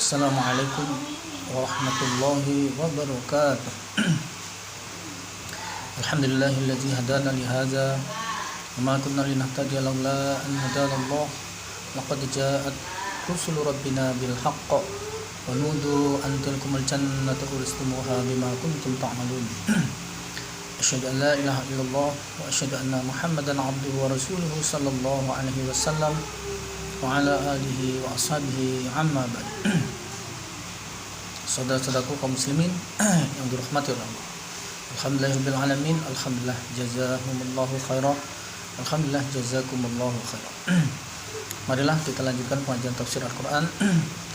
Assalamualaikum warahmatullahi wabarakatuh. Alhamdulillahilladzi hadana li hadza wa ma kunna linahtadiya laula an hadana Allah. Laqad ja'at rusulu rabbina bil haqq wa nudu an tilkumul jannata uristumuha bima kuntum ta'malun. Asyhadu an la ilaha illallah wa asyhadu anna Muhammadan abduhu wa rasuluhu sallallahu alaihi wasallam wa ala alihi wa ashabihi amma ba'd. Saudara-saudaraku kaum muslimin yang dirahmati oleh Allah. Alhamdulillahirabbil alamin. Alhamdulillah jazakumullahu khairan. Alhamdulillah jazakumullahu khairan. Marilah kita lanjutkan pengajian tafsir Al-Qur'an.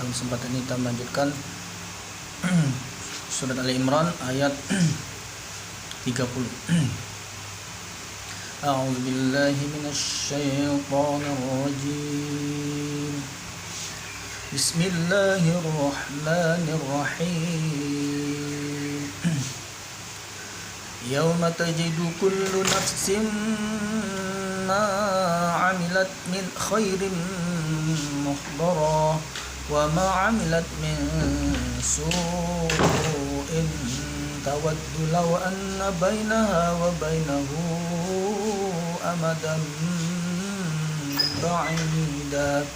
Dalam kesempatan ini kita melanjutkan surat Ali Imran ayat 30. A'udzu billahi minasy syaithanir rajim. Bismillahirrahmanirrahim. Yauma tajidu kullu nafsin ma 'amilat min khairin muhdara wa ma 'amilat min su'in tawaddu law anna bainaha wa bainahu amadan ba'ida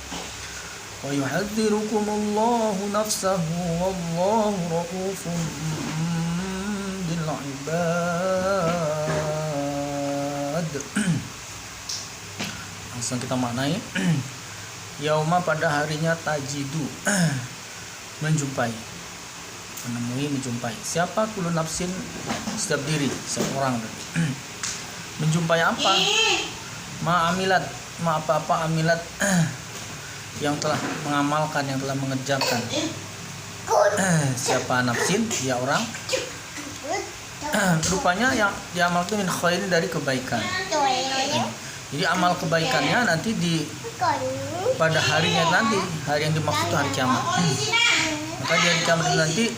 wa yuhadzirukumullahu nafsahu wallahu ra'ufun bil 'ibad. Langsung kita maknai. Yauma, pada harinya, tajidu menjumpai, menemui, menjumpai. Siapa? Kullu nafsin, setiap diri, setiap orang. Menjumpai apa? Ma'amilat, apa-apa amilat, yang telah mengamalkan, yang telah mengerjakan. Siapa nafsin? Dia orang. Rupanya yang diamalkan min khairin, dari kebaikan. Jadi amal kebaikannya nanti pada harinya nanti, hari yang dimaksud hari kiamat. Maka di hari kiamat nanti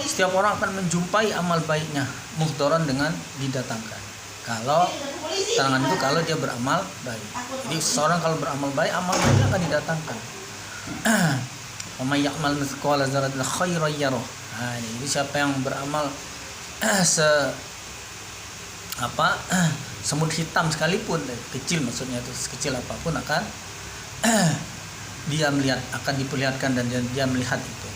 setiap orang akan menjumpai amal baiknya, muhdaran, dengan didatangkan. Kalau tangan itu kalau dia beramal baik. Jadi seorang kalau beramal baik, amal baiknya akan didatangkan. Wa may ya'mal mithqala dzarratin khairan yarah. Nah, ini siapa yang beramal semut hitam sekalipun, kecil maksudnya, itu sekecil apapun akan dia melihat, akan diperlihatkan dan dia melihat itu.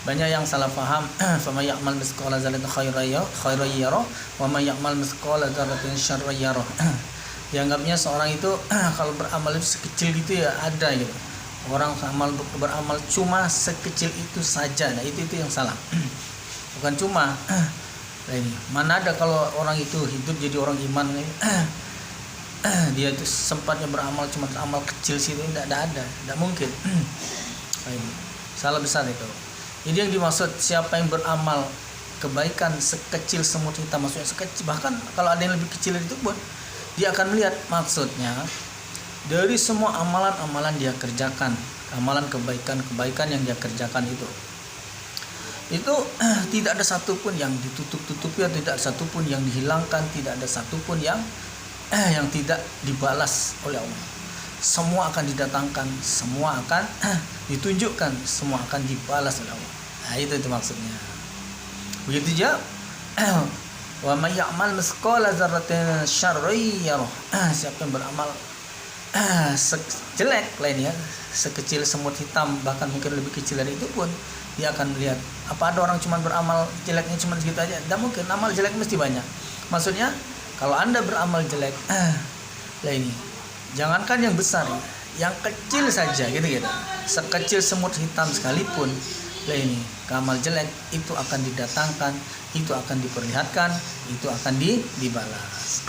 Banyak yang salah paham. Fama ya'mal mithqala dzarratin khairan yarah wa may ya'mal mithqala dzarratin syarran yarah. Dianggapnya seorang itu kalau beramal itu sekecil gitu ya ada gitu. Orang beramal cuma sekecil itu saja. Nah, itu yang salah. Bukan cuma. Nah, ini mana ada kalau orang itu hidup jadi orang iman dia itu sempatnya beramal cuma amal kecil sih, tidak ada, tidak mungkin. Nah, ini salah besar itu. Jadi yang dimaksud siapa yang beramal kebaikan sekecil semut hitam, maksudnya sekecil, bahkan kalau ada yang lebih kecil itu pun dia akan melihat. Maksudnya dari semua amalan-amalan dia kerjakan, amalan kebaikan yang dia kerjakan itu tidak ada satupun yang ditutup-tutupi, tidak ada satupun yang dihilangkan, tidak ada satupun yang tidak dibalas oleh Allah. Semua akan didatangkan, semua akan ditunjukkan, semua akan dibalas oleh Allah. Nah, itu maksudnya. Begitu juga wa may ya'mal mithqala dzarratin syarran yarah. Siapa yang beramal jelek lainnya, sekecil semut hitam, bahkan mungkin lebih kecil dari itu pun dia akan melihat. Apa ada orang cuma beramal jeleknya cuma segitu aja? Tidak mungkin, amal jelek mesti banyak. Maksudnya kalau Anda beramal jelek, lah ini jangankan yang besar, yang kecil saja gitu. Sekecil semut hitam sekalipun, lah ini amal jelek itu akan didatangkan, itu akan diperlihatkan, itu akan dibalas.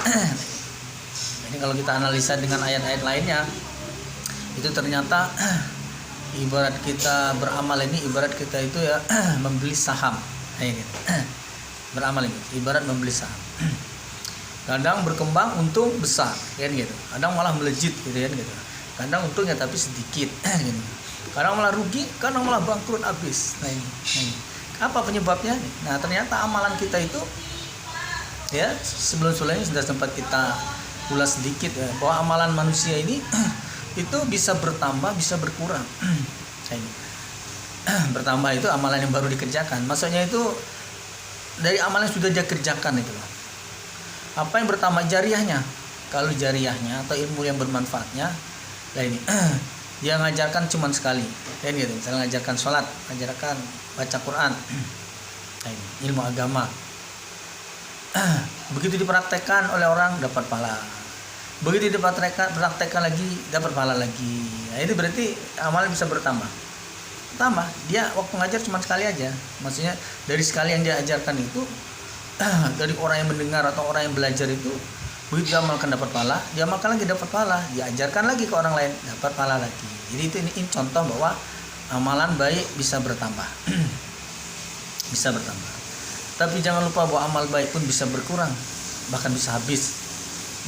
Ini kalau kita analisa dengan ayat-ayat lainnya, itu ternyata ibarat kita beramal ini, ibarat kita itu ya membeli saham. Beramal ini ibarat membeli saham. Kadang berkembang untung besar, kan gitu. Kadang malah melejit, gitu. Kadang untungnya tapi sedikit, gitu. Kadang malah rugi, kadang malah bangkrut habis. Nah ini. Apa penyebabnya? Nah, ternyata amalan kita itu, ya sebelum-sebelumnya sudah sempat kita ulas sedikit ya, bahwa amalan manusia ini itu bisa bertambah, bisa berkurang. bertambah itu amalan yang baru dikerjakan. Maksudnya itu dari amalan yang sudah dia kerjakan itu loh. Apa yang bertambah jariahnya? Kalau jariahnya atau ilmu yang bermanfaatnya, lah ini dia ngajarkan cuma sekali, kan gitu. Misalnya ngajarkan sholat, ngajarkan baca Quran, nah, ini, ilmu agama. Begitu dipraktekkan oleh orang dapat pahala. Begitu dipraktekkan lagi dapat pahala lagi. Nah, itu berarti amalnya bisa bertambah. Tambah, dia waktu ngajar cuma sekali aja. Maksudnya dari sekali yang dia ajarkan itu, dari orang yang mendengar atau orang yang belajar itu, begitu dia amalkan dapat pahala, dia amalkan lagi dapat pahala, diajarkan lagi ke orang lain dapat pahala lagi. Jadi itu ini contoh bahwa amalan baik bisa bertambah. Bisa bertambah. Tapi jangan lupa bahwa amal baik pun bisa berkurang, bahkan bisa habis.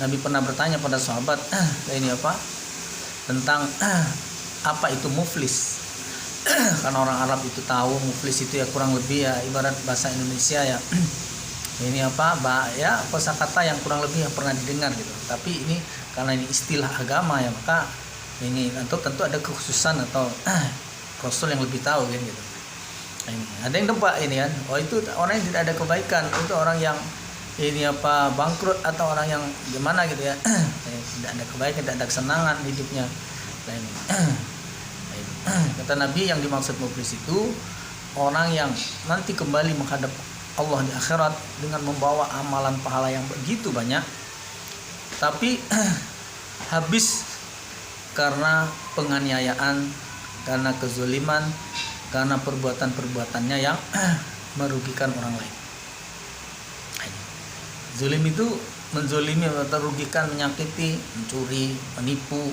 Nabi pernah bertanya pada sahabat, ini apa? Tentang apa itu muflis. Karena orang Arab itu tahu muflis itu ya kurang lebih ya ibarat bahasa Indonesia ya. Ini apa? Ya kosakata yang kurang lebih yang pernah didengar gitu. Tapi ini karena ini istilah agama ya, maka ini tentu ada kekhususan atau Rasul yang lebih tahu kan gitu. Ini ada yang nebak ini kan, oh itu orang yang tidak ada kebaikan, itu orang yang ini apa bangkrut atau orang yang gimana gitu ya, tidak ada kebaikan, tidak ada kesenangan hidupnya. Nah, ini. Kata Nabi yang dimaksud muflis itu orang yang nanti kembali menghadap Allah di akhirat dengan membawa amalan pahala yang begitu banyak, tapi habis karena penganiayaan, karena kezaliman, karena perbuatan-perbuatannya yang merugikan orang lain. Zalim itu menzalimi atau merugikan, menyakiti, mencuri, menipu,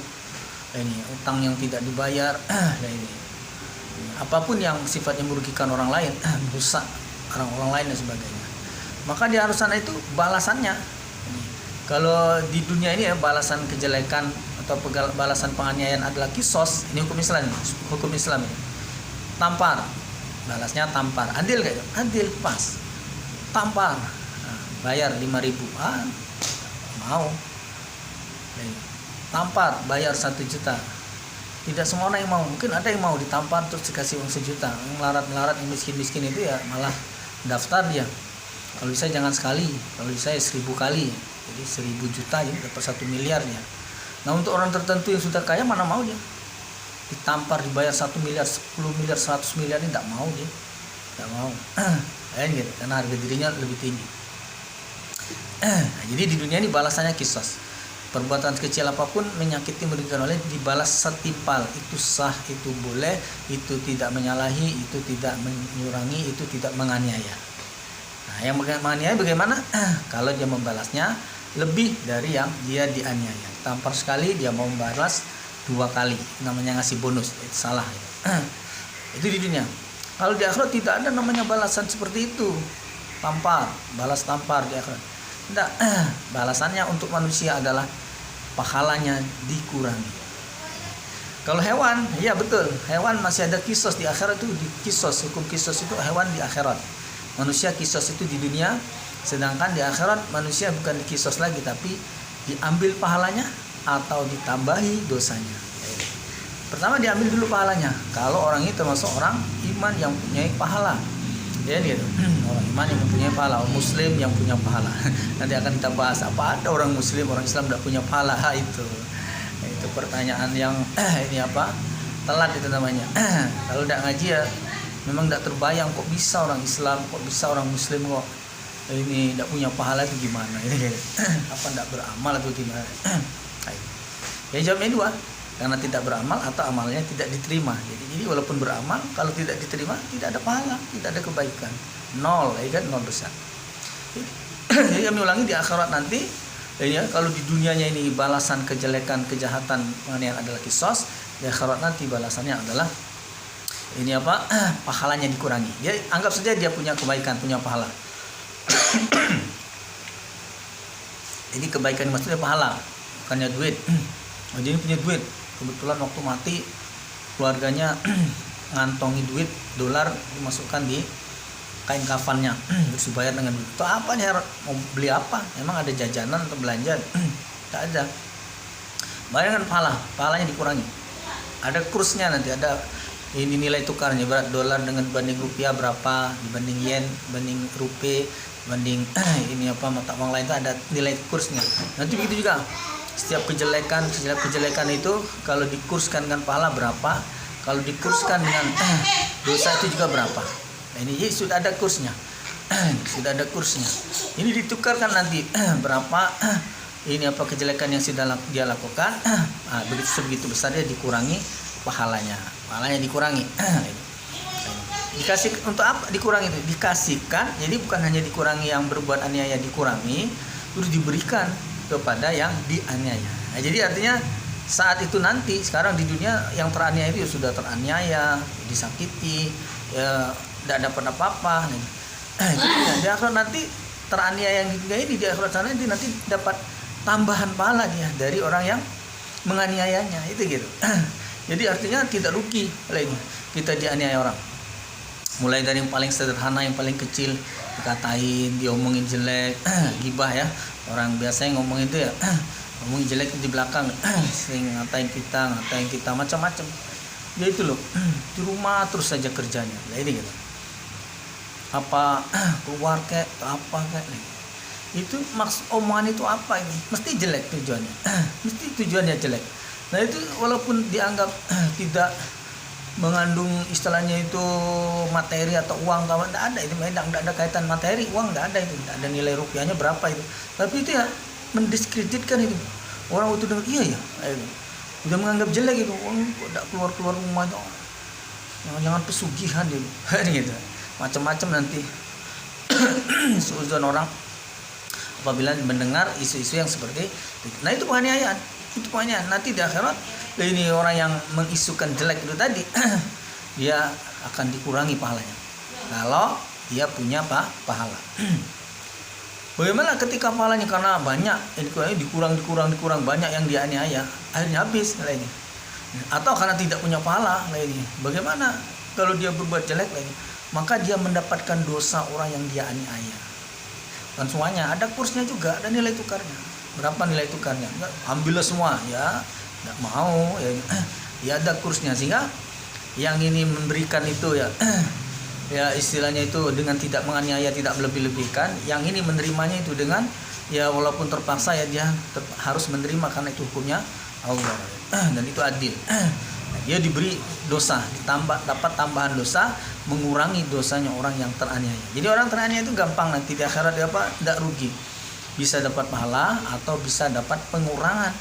ini utang yang tidak dibayar, ini apapun yang sifatnya merugikan orang lain, merusak orang lain dan sebagainya. Maka di hari sana itu balasannya. Kalau di dunia ini ya balasan kejelekan atau balasan penganiayaan adalah kisos. Ini hukum Islam. Hukum Islam ini. Tampar. Balasnya tampar. Adil kayak gitu. Adil pas. Tampar. Nah, bayar 5.000. Mau. Tampar bayar 1 juta. Tidak semua orang yang mau. Mungkin ada yang mau ditampar terus dikasih uang 1 juta. Yang melarat-melarat, yang miskin-miskin itu ya malah daftar dia. Kalau bisa jangan sekali. Kalau bisa ya 1.000 kali. Jadi 1.000 juta jadi dapat 1 miliar ya. Nah untuk orang tertentu yang sudah kaya mana mau dia? Ditampar dibayar 1 miliar, 10 miliar, 100 miliar ini tidak mau dia. Tidak mau. Gitu. Karena harga dirinya lebih tinggi. Nah, jadi di dunia ini balasannya kisos. Perbuatan kecil apapun menyakiti merugikan oleh dibalas setimpal. Itu sah, itu boleh, itu tidak menyalahi, itu tidak menyurangi, itu tidak menganiaya. Nah, yang menganiaya bagaimana? Kalau dia membalasnya lebih dari yang dia dianiaya. Tampar sekali dia mau membalas 2 kali. Namanya ngasih bonus. Itu salah. Itu di dunia. Kalau di akhirat tidak ada namanya balasan seperti itu. Tampar, balas tampar di akhirat. Tidak. Balasannya untuk manusia adalah pahalanya dikurangi. Kalau hewan, ya betul. Hewan masih ada kisos di akhirat itu. Di kisos, hukum kisos itu hewan di akhirat. Manusia kisos itu di dunia. Sedangkan di akhirat manusia bukan kisos lagi, tapi diambil pahalanya atau ditambahi dosanya. Pertama diambil dulu pahalanya. Kalau orang itu termasuk orang iman yang punya pahala. Ya gitu. Orang iman yang mempunyai pahala, orang muslim yang punya pahala. Nanti akan kita bahas apa ada orang muslim, orang Islam tidak punya pahala itu. Itu pertanyaan yang ini apa? Telat itu namanya. Kalau tidak ngaji ya memang tidak terbayang kok bisa orang Islam, kok bisa orang muslim kok ini tidak punya pahala itu gimana? Ini apa tidak beramal atau gimana? Ya jawabnya 2. Karena tidak beramal atau amalnya tidak diterima. Jadi walaupun beramal, kalau tidak diterima tidak ada pahala, tidak ada kebaikan, 0, ya kan, 0 besar. Jadi kami ulangi di akhirat nanti, ya kalau di dunianya ini balasan kejelekan, kejahatan penganiayaan adalah kisos, di akhirat nanti balasannya adalah ini apa? Pahalanya dikurangi. Dia anggap saja dia punya kebaikan, punya pahala. Jadi kebaikan maksudnya pahala, bukannya duit. Oh, jadi punya duit. Kebetulan waktu mati keluarganya ngantongi duit dolar dimasukkan di kain kafannya terus dibayar dengan duit. Itu apa nih? Mau beli apa? Emang ada jajanan atau belanja? Tidak ada. Bayangkan pahalanya dikurangi. Ada kursnya nanti, ada ini nilai tukarnya, berat dolar dengan banding rupiah berapa, dibanding yen, banding rupiah, banding ini apa mata uang lain itu ada nilai kursnya. Nanti begitu juga setiap kejelekan itu kalau dikurskan dengan pahala berapa, kalau dikurskan dengan dosa itu juga berapa. Nah, ini sudah ada kursnya. Sudah ada kursnya. Ini ditukarkan nanti berapa ini apa kejelekan yang sudah dia lakukan. Nah, begitu besar dia dikurangi pahalanya dikurangi. Dikasih untuk apa dikurangi itu? Dikasihkan. Jadi bukan hanya dikurangi yang berbuat aniaya dikurangi, terus diberikan kepada yang dianiaya. Nah, jadi artinya saat itu nanti sekarang di dunia yang teraniaya itu sudah teraniaya, disakiti, ya tidak dapat apa-apa. Di akhirat nanti teraniaya yang di dunia ini, di akhirat sana nanti dapat tambahan pahala dia dari orang yang menganiayanya itu gitu. Jadi artinya tidak rugi lagi kita dianiaya orang. Mulai dari yang paling sederhana, yang paling kecil dikatain, diomongin jelek, gibah ya. Orang biasanya ngomong itu ya, ngomongin jelek di belakang, sering ngatain kita macam-macam. Ya itu loh, di rumah terus saja kerjanya. Nah ini gitu. Apa keluar kayak apa kayak itu maksud omongan itu apa ini? Mesti jelek tujuannya. Mesti tujuannya jelek. Nah itu walaupun dianggap tidak mengandung istilahnya itu materi atau uang, kawan, tidak ada itu, tidak ada kaitan materi uang, tidak ada itu, tidak ada nilai rupiahnya berapa itu, tapi itu ya mendiskreditkan itu orang itu dengar iya ya, udah menganggap jelek itu, tidak keluar rumah itu, jangan pesugihan itu, gitu, macam-macam nanti seuzon orang apabila mendengar isu-isu yang seperti itu. Nah itu penganiayaan, nanti di akhirat ini orang yang mengisukan jelek itu tadi dia akan dikurangi pahalanya kalau dia punya pahala. Bagaimana ketika pahalanya karena banyak ini dikurang banyak yang dianiaya, akhirnya habis lagi. Atau karena tidak punya pahala lagi. Bagaimana kalau dia berbuat jelek lagi? Maka dia mendapatkan dosa orang yang dia aniaya. Dan semuanya ada kursnya juga, ada nilai tukarnya. Berapa nilai tukarnya? Ambillah semua ya. Nggak mau ya ada kursnya, sehingga yang ini memberikan itu ya ya istilahnya itu dengan tidak menganiaya, tidak melebih-lebihkan, yang ini menerimanya itu dengan ya walaupun terpaksa ya dia harus menerima karena itu hukumnya Allah dan itu adil. Dia diberi dosa, dapat tambahan dosa, mengurangi dosanya orang yang teraniaya. Jadi orang teraniaya itu gampang nanti di akhirat dia apa? Tidak rugi, bisa dapat pahala atau bisa dapat pengurangan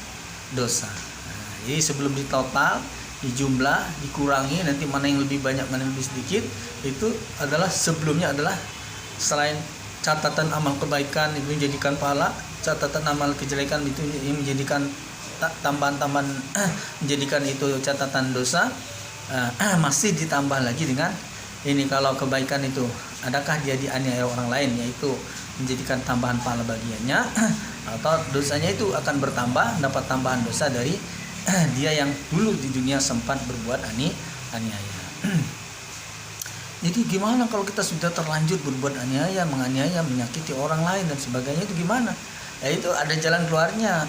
dosa. Jadi sebelum ditotal, dijumlah, dikurangi, nanti mana yang lebih banyak, mana yang lebih sedikit, itu adalah sebelumnya adalah selain catatan amal kebaikan itu menjadikan pahala, catatan amal kejelekan itu menjadikan tambahan-tambahan, menjadikan itu catatan dosa, masih ditambah lagi dengan ini kalau kebaikan itu, adakah dia dianiaya orang lain, yaitu menjadikan tambahan pahala bagiannya, atau dosanya itu akan bertambah, dapat tambahan dosa dari dia yang dulu di dunia sempat berbuat aniaya. Jadi gimana kalau kita sudah terlanjur berbuat aniaya, menganiaya, menyakiti orang lain dan sebagainya, itu gimana? Ya itu ada jalan keluarnya.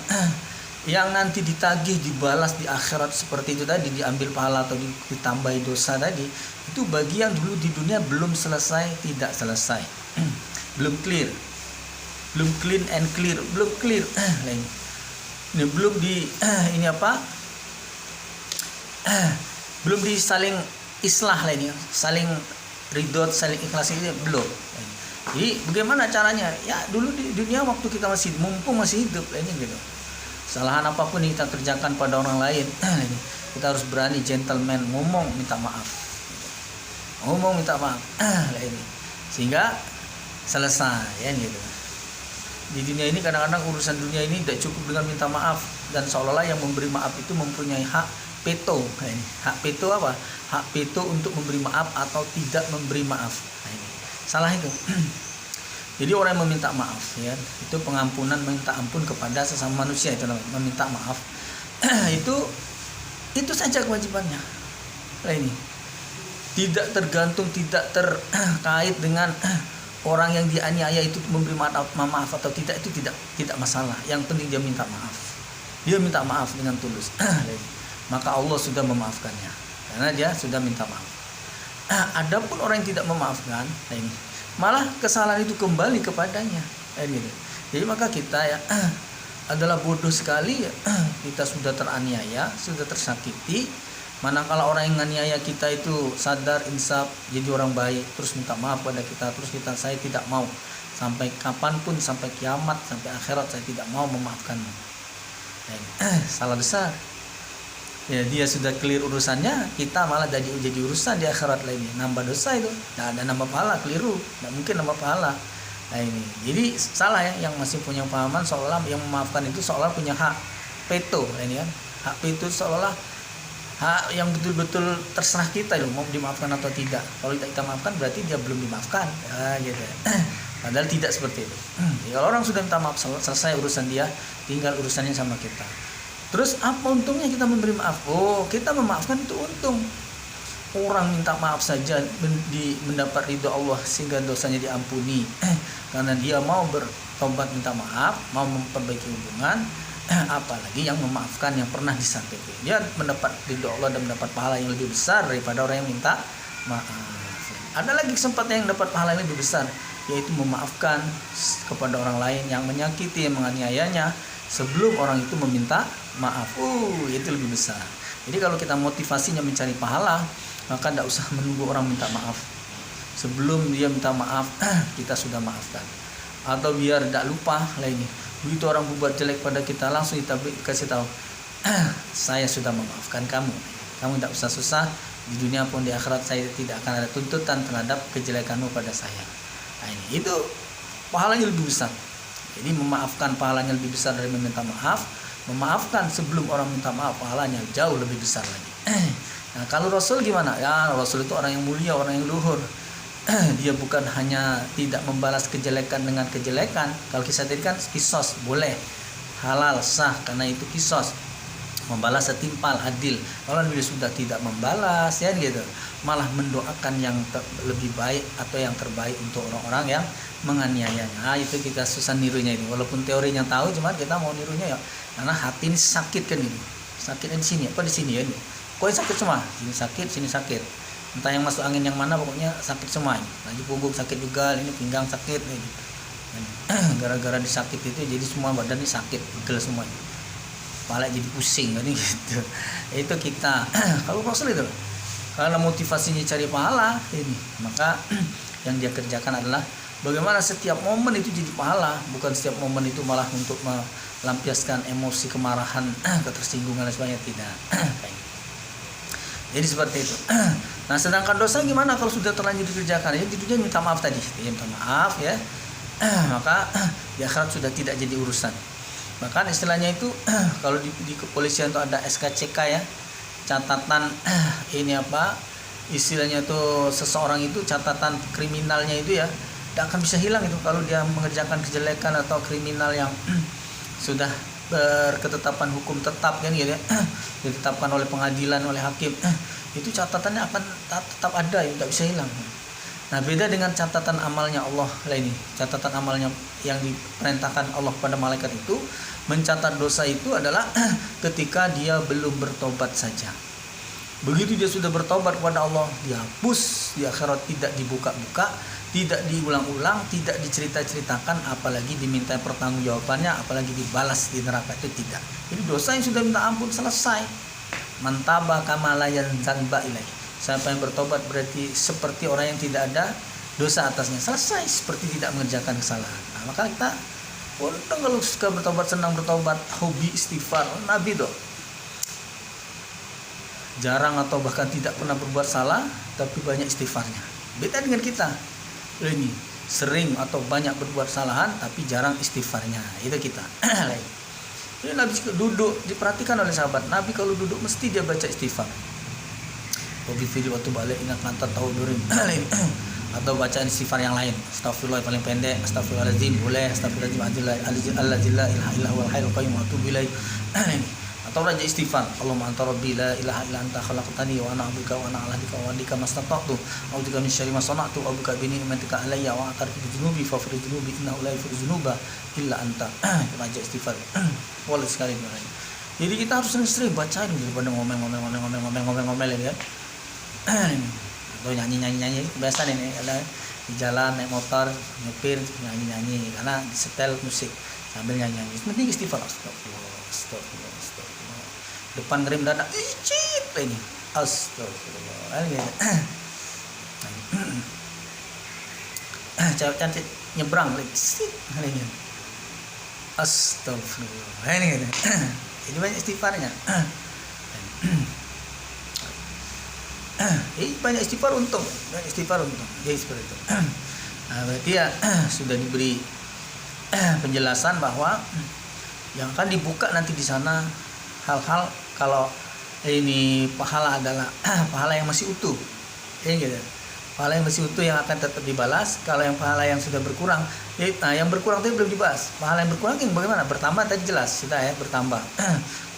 Yang nanti ditagih, dibalas di akhirat seperti itu tadi, diambil pahala atau ditambahi dosa tadi, itu bagi yang dulu di dunia belum selesai, tidak selesai. Belum clear. Belum clean and clear, belum clear. Ini belum di ini apa? Belum di saling islah lah ini, saling ridho, saling ikhlas ini belum. Jadi bagaimana caranya? Ya dulu di dunia waktu kita mumpung masih hidup ini gitu. Kesalahan apapun yang kita kerjakan pada orang lain, kita harus berani gentleman ngomong minta maaf. Ngomong minta maaf lah ini. Sehingga selesai ya gitu. Di dunia ini kadang-kadang urusan dunia ini tidak cukup dengan minta maaf, dan seolah-olah yang memberi maaf itu mempunyai hak veto. Nah, ini hak veto apa? Hak veto untuk memberi maaf atau tidak memberi maaf. Nah, ini salah itu. Jadi orang yang meminta maaf ya, itu pengampunan, minta ampun kepada sesama manusia, itu namanya meminta maaf. itu saja kewajibannya. Nah, ini tidak tergantung, tidak terkait dengan orang yang dianiaya itu memberi maaf atau tidak, itu tidak masalah. Yang penting dia minta maaf dengan tulus. Maka Allah sudah memaafkannya. karena dia sudah minta maaf. Adapun orang yang tidak memaafkan, ini malah kesalahan itu kembali kepadanya, gitu. Jadi maka kita ya adalah bodoh sekali ya. Kita sudah teraniaya, sudah tersakiti. Manakala orang yang menganiaya kita itu sadar, insaf, jadi orang baik, terus minta maaf pada kita, terus saya tidak mau sampai kapanpun, sampai kiamat, sampai akhirat saya tidak mau memaafkanmu. Salah besar. Ya, dia sudah clear urusannya, kita malah jadi urusan di akhirat lainnya, nambah dosa itu. Nah, ada nambah pahala, keliru, tidak mungkin nambah pahala. Nah ini, jadi salah ya, yang masih punya pahaman seolah yang memaafkan itu seolah punya hak veto, ini kan, hak veto seolah hak yang betul-betul terserah kita loh, mau dimaafkan atau tidak. Kalau kita maafkan berarti dia belum dimaafkan, gitu. Padahal tidak seperti itu. Kalau orang sudah minta maaf, selesai urusan dia, tinggal urusannya sama kita. Terus apa untungnya kita memberi maaf? Oh, kita memaafkan itu untung. Orang minta maaf saja mendapat ridho Allah sehingga dosanya diampuni karena dia mau bertobat minta maaf, mau memperbaiki hubungan. Apalagi yang memaafkan yang pernah disakiti, dia mendapat ridho Allah dan mendapat pahala yang lebih besar daripada orang yang minta maaf. Ada lagi kesempatan yang dapat pahala yang lebih besar, yaitu memaafkan kepada orang lain yang menyakiti, yang menganiayanya sebelum orang itu meminta maaf. Itu lebih besar. Jadi kalau kita motivasinya mencari pahala, maka tidak usah menunggu orang minta maaf. Sebelum dia minta maaf, kita sudah maafkan. Atau biar tidak lupa lainnya, begitu orang berbuat jelek pada kita, langsung kita kasih tahu, saya sudah memaafkan kamu tidak usah susah, di dunia pun di akhirat saya tidak akan ada tuntutan terhadap kejelekanmu pada saya. Nah ini, itu pahalanya lebih besar. Jadi memaafkan pahalanya lebih besar dari meminta maaf. Memaafkan sebelum orang minta maaf pahalanya jauh lebih besar lagi. Nah kalau Rasul gimana? Ya Rasul itu orang yang mulia, orang yang luhur. Dia bukan hanya tidak membalas kejelekan dengan kejelekan. Kalau kisah tadi kan kisos, boleh, halal, sah, karena itu kisos, membalas setimpal, adil. Kalau dia sudah tidak membalas ya gitu, malah mendoakan yang lebih baik atau yang terbaik untuk orang-orang yang menganiayanya. Nah, itu kita susah nirunya itu. Walaupun teorinya tahu, cuma kita mau nirunya ya, karena hati ini sakit kan ini. Sakitnya di sini, apa di sini ya ini. Kok sakit semua? Sini sakit, sini sakit. Entah yang masuk angin yang mana, pokoknya sakit semua ini. Lagi punggung sakit juga, ini pinggang sakit ini. Gara-gara disakit itu jadi semua badan ini sakit, pegel semua. Kepala jadi pusing kan gitu. Itu kita kalau Rasul itu. Karena motivasinya cari pahala ini, maka yang dia kerjakan adalah bagaimana setiap momen itu jadi pahala, bukan setiap momen itu malah untuk melampiaskan emosi, kemarahan, ketersinggungan dan sebagainya, tidak. Jadi seperti itu. Nah, sedangkan dosa gimana kalau sudah terlanjur dikerjakan? Ya jadinya minta maaf tadi, dia minta maaf ya. Maka di akhirat sudah tidak jadi urusan. Bahkan istilahnya itu kalau di kepolisian itu ada SKCK ya, catatan ini apa? Istilahnya tuh seseorang itu catatan kriminalnya itu ya, tidak akan bisa hilang itu kalau dia mengerjakan kejelekan atau kriminal yang sudah berketetapan hukum tetap kan gitu ya, ditetapkan oleh pengadilan, oleh hakim, itu catatannya akan tetap ada ya, tidak bisa hilang. Nah beda dengan catatan amalnya Allah ini, catatan amalnya yang diperintahkan Allah pada malaikat itu, mencatat dosa itu adalah ketika dia belum bertobat saja. Begitu dia sudah bertobat kepada Allah, dihapus, di akhirat tidak dibuka-buka, tidak diulang-ulang, tidak dicerita-ceritakan, apalagi diminta pertanggungjawabannya, apalagi dibalas di neraka, itu tidak. Jadi dosa yang sudah minta ampun selesai. Mantaba kamalayan zanba ilaih. Siapa yang bertobat berarti seperti orang yang tidak ada dosa atasnya, selesai, seperti tidak mengerjakan kesalahan. Nah, maka kita untung kalau suka bertobat, senang bertobat, hobi istighfar. Nabi dong jarang atau bahkan tidak pernah berbuat salah, tapi banyak istighfarnya. Beda dengan kita. Ini sering atau banyak berbuat kesalahan tapi jarang istighfarnya, itu kita. Jadi Nabi duduk, diperhatikan oleh sahabat Nabi, kalau duduk mesti dia baca istighfar. Wabi fili waktu balik ingat lantar tahu durim atau bacaan istighfar yang lain. Astagfirullah paling pendek, astagfirullahaladzim boleh, astagfirullahaladzim alladzilla ilaha illa huwal hayyul qayyum wa atubu ilaih. Atau raja istighfar, Allahumma anta rabbi la ilaha illa anta khalaqtani wa ana abduka wa ana ala dika wa dika mastata'tu a'udzuka min syarri ma sana'tu wa bika bi ni'matika alayya wa a'tarfu bi dhunubi faghfir dhunubi innahu la yaghfiru dzunuba illa anta. Raja istighfar. Wallah sekali. Jadi kita harus sering-sering bacain daripada ngomel-ngomel ya kan. atau nyanyi kebiasaan ini ada di jalan naik motor nyopir nyanyi karena setel musik sambil nyanyi penting istighfar. Astagfirullah. Depan rem dadak icit ini astagfirullah cewek cantik nyebrang ini astagfirullah ini banyak istighfarnya. Banyak istighfar untung jadi seperti itu. Nah, berarti ya sudah diberi penjelasan bahwa yang akan dibuka nanti di sana hal-hal kalau ini pahala adalah pahala yang masih utuh, gitu. Pahala yang masih utuh yang akan tetap dibalas. Kalau yang pahala yang sudah berkurang, yang berkurang tadi belum dibahas. Pahala yang berkurang yang bagaimana? Bertambah tadi jelas sudah ya bertambah,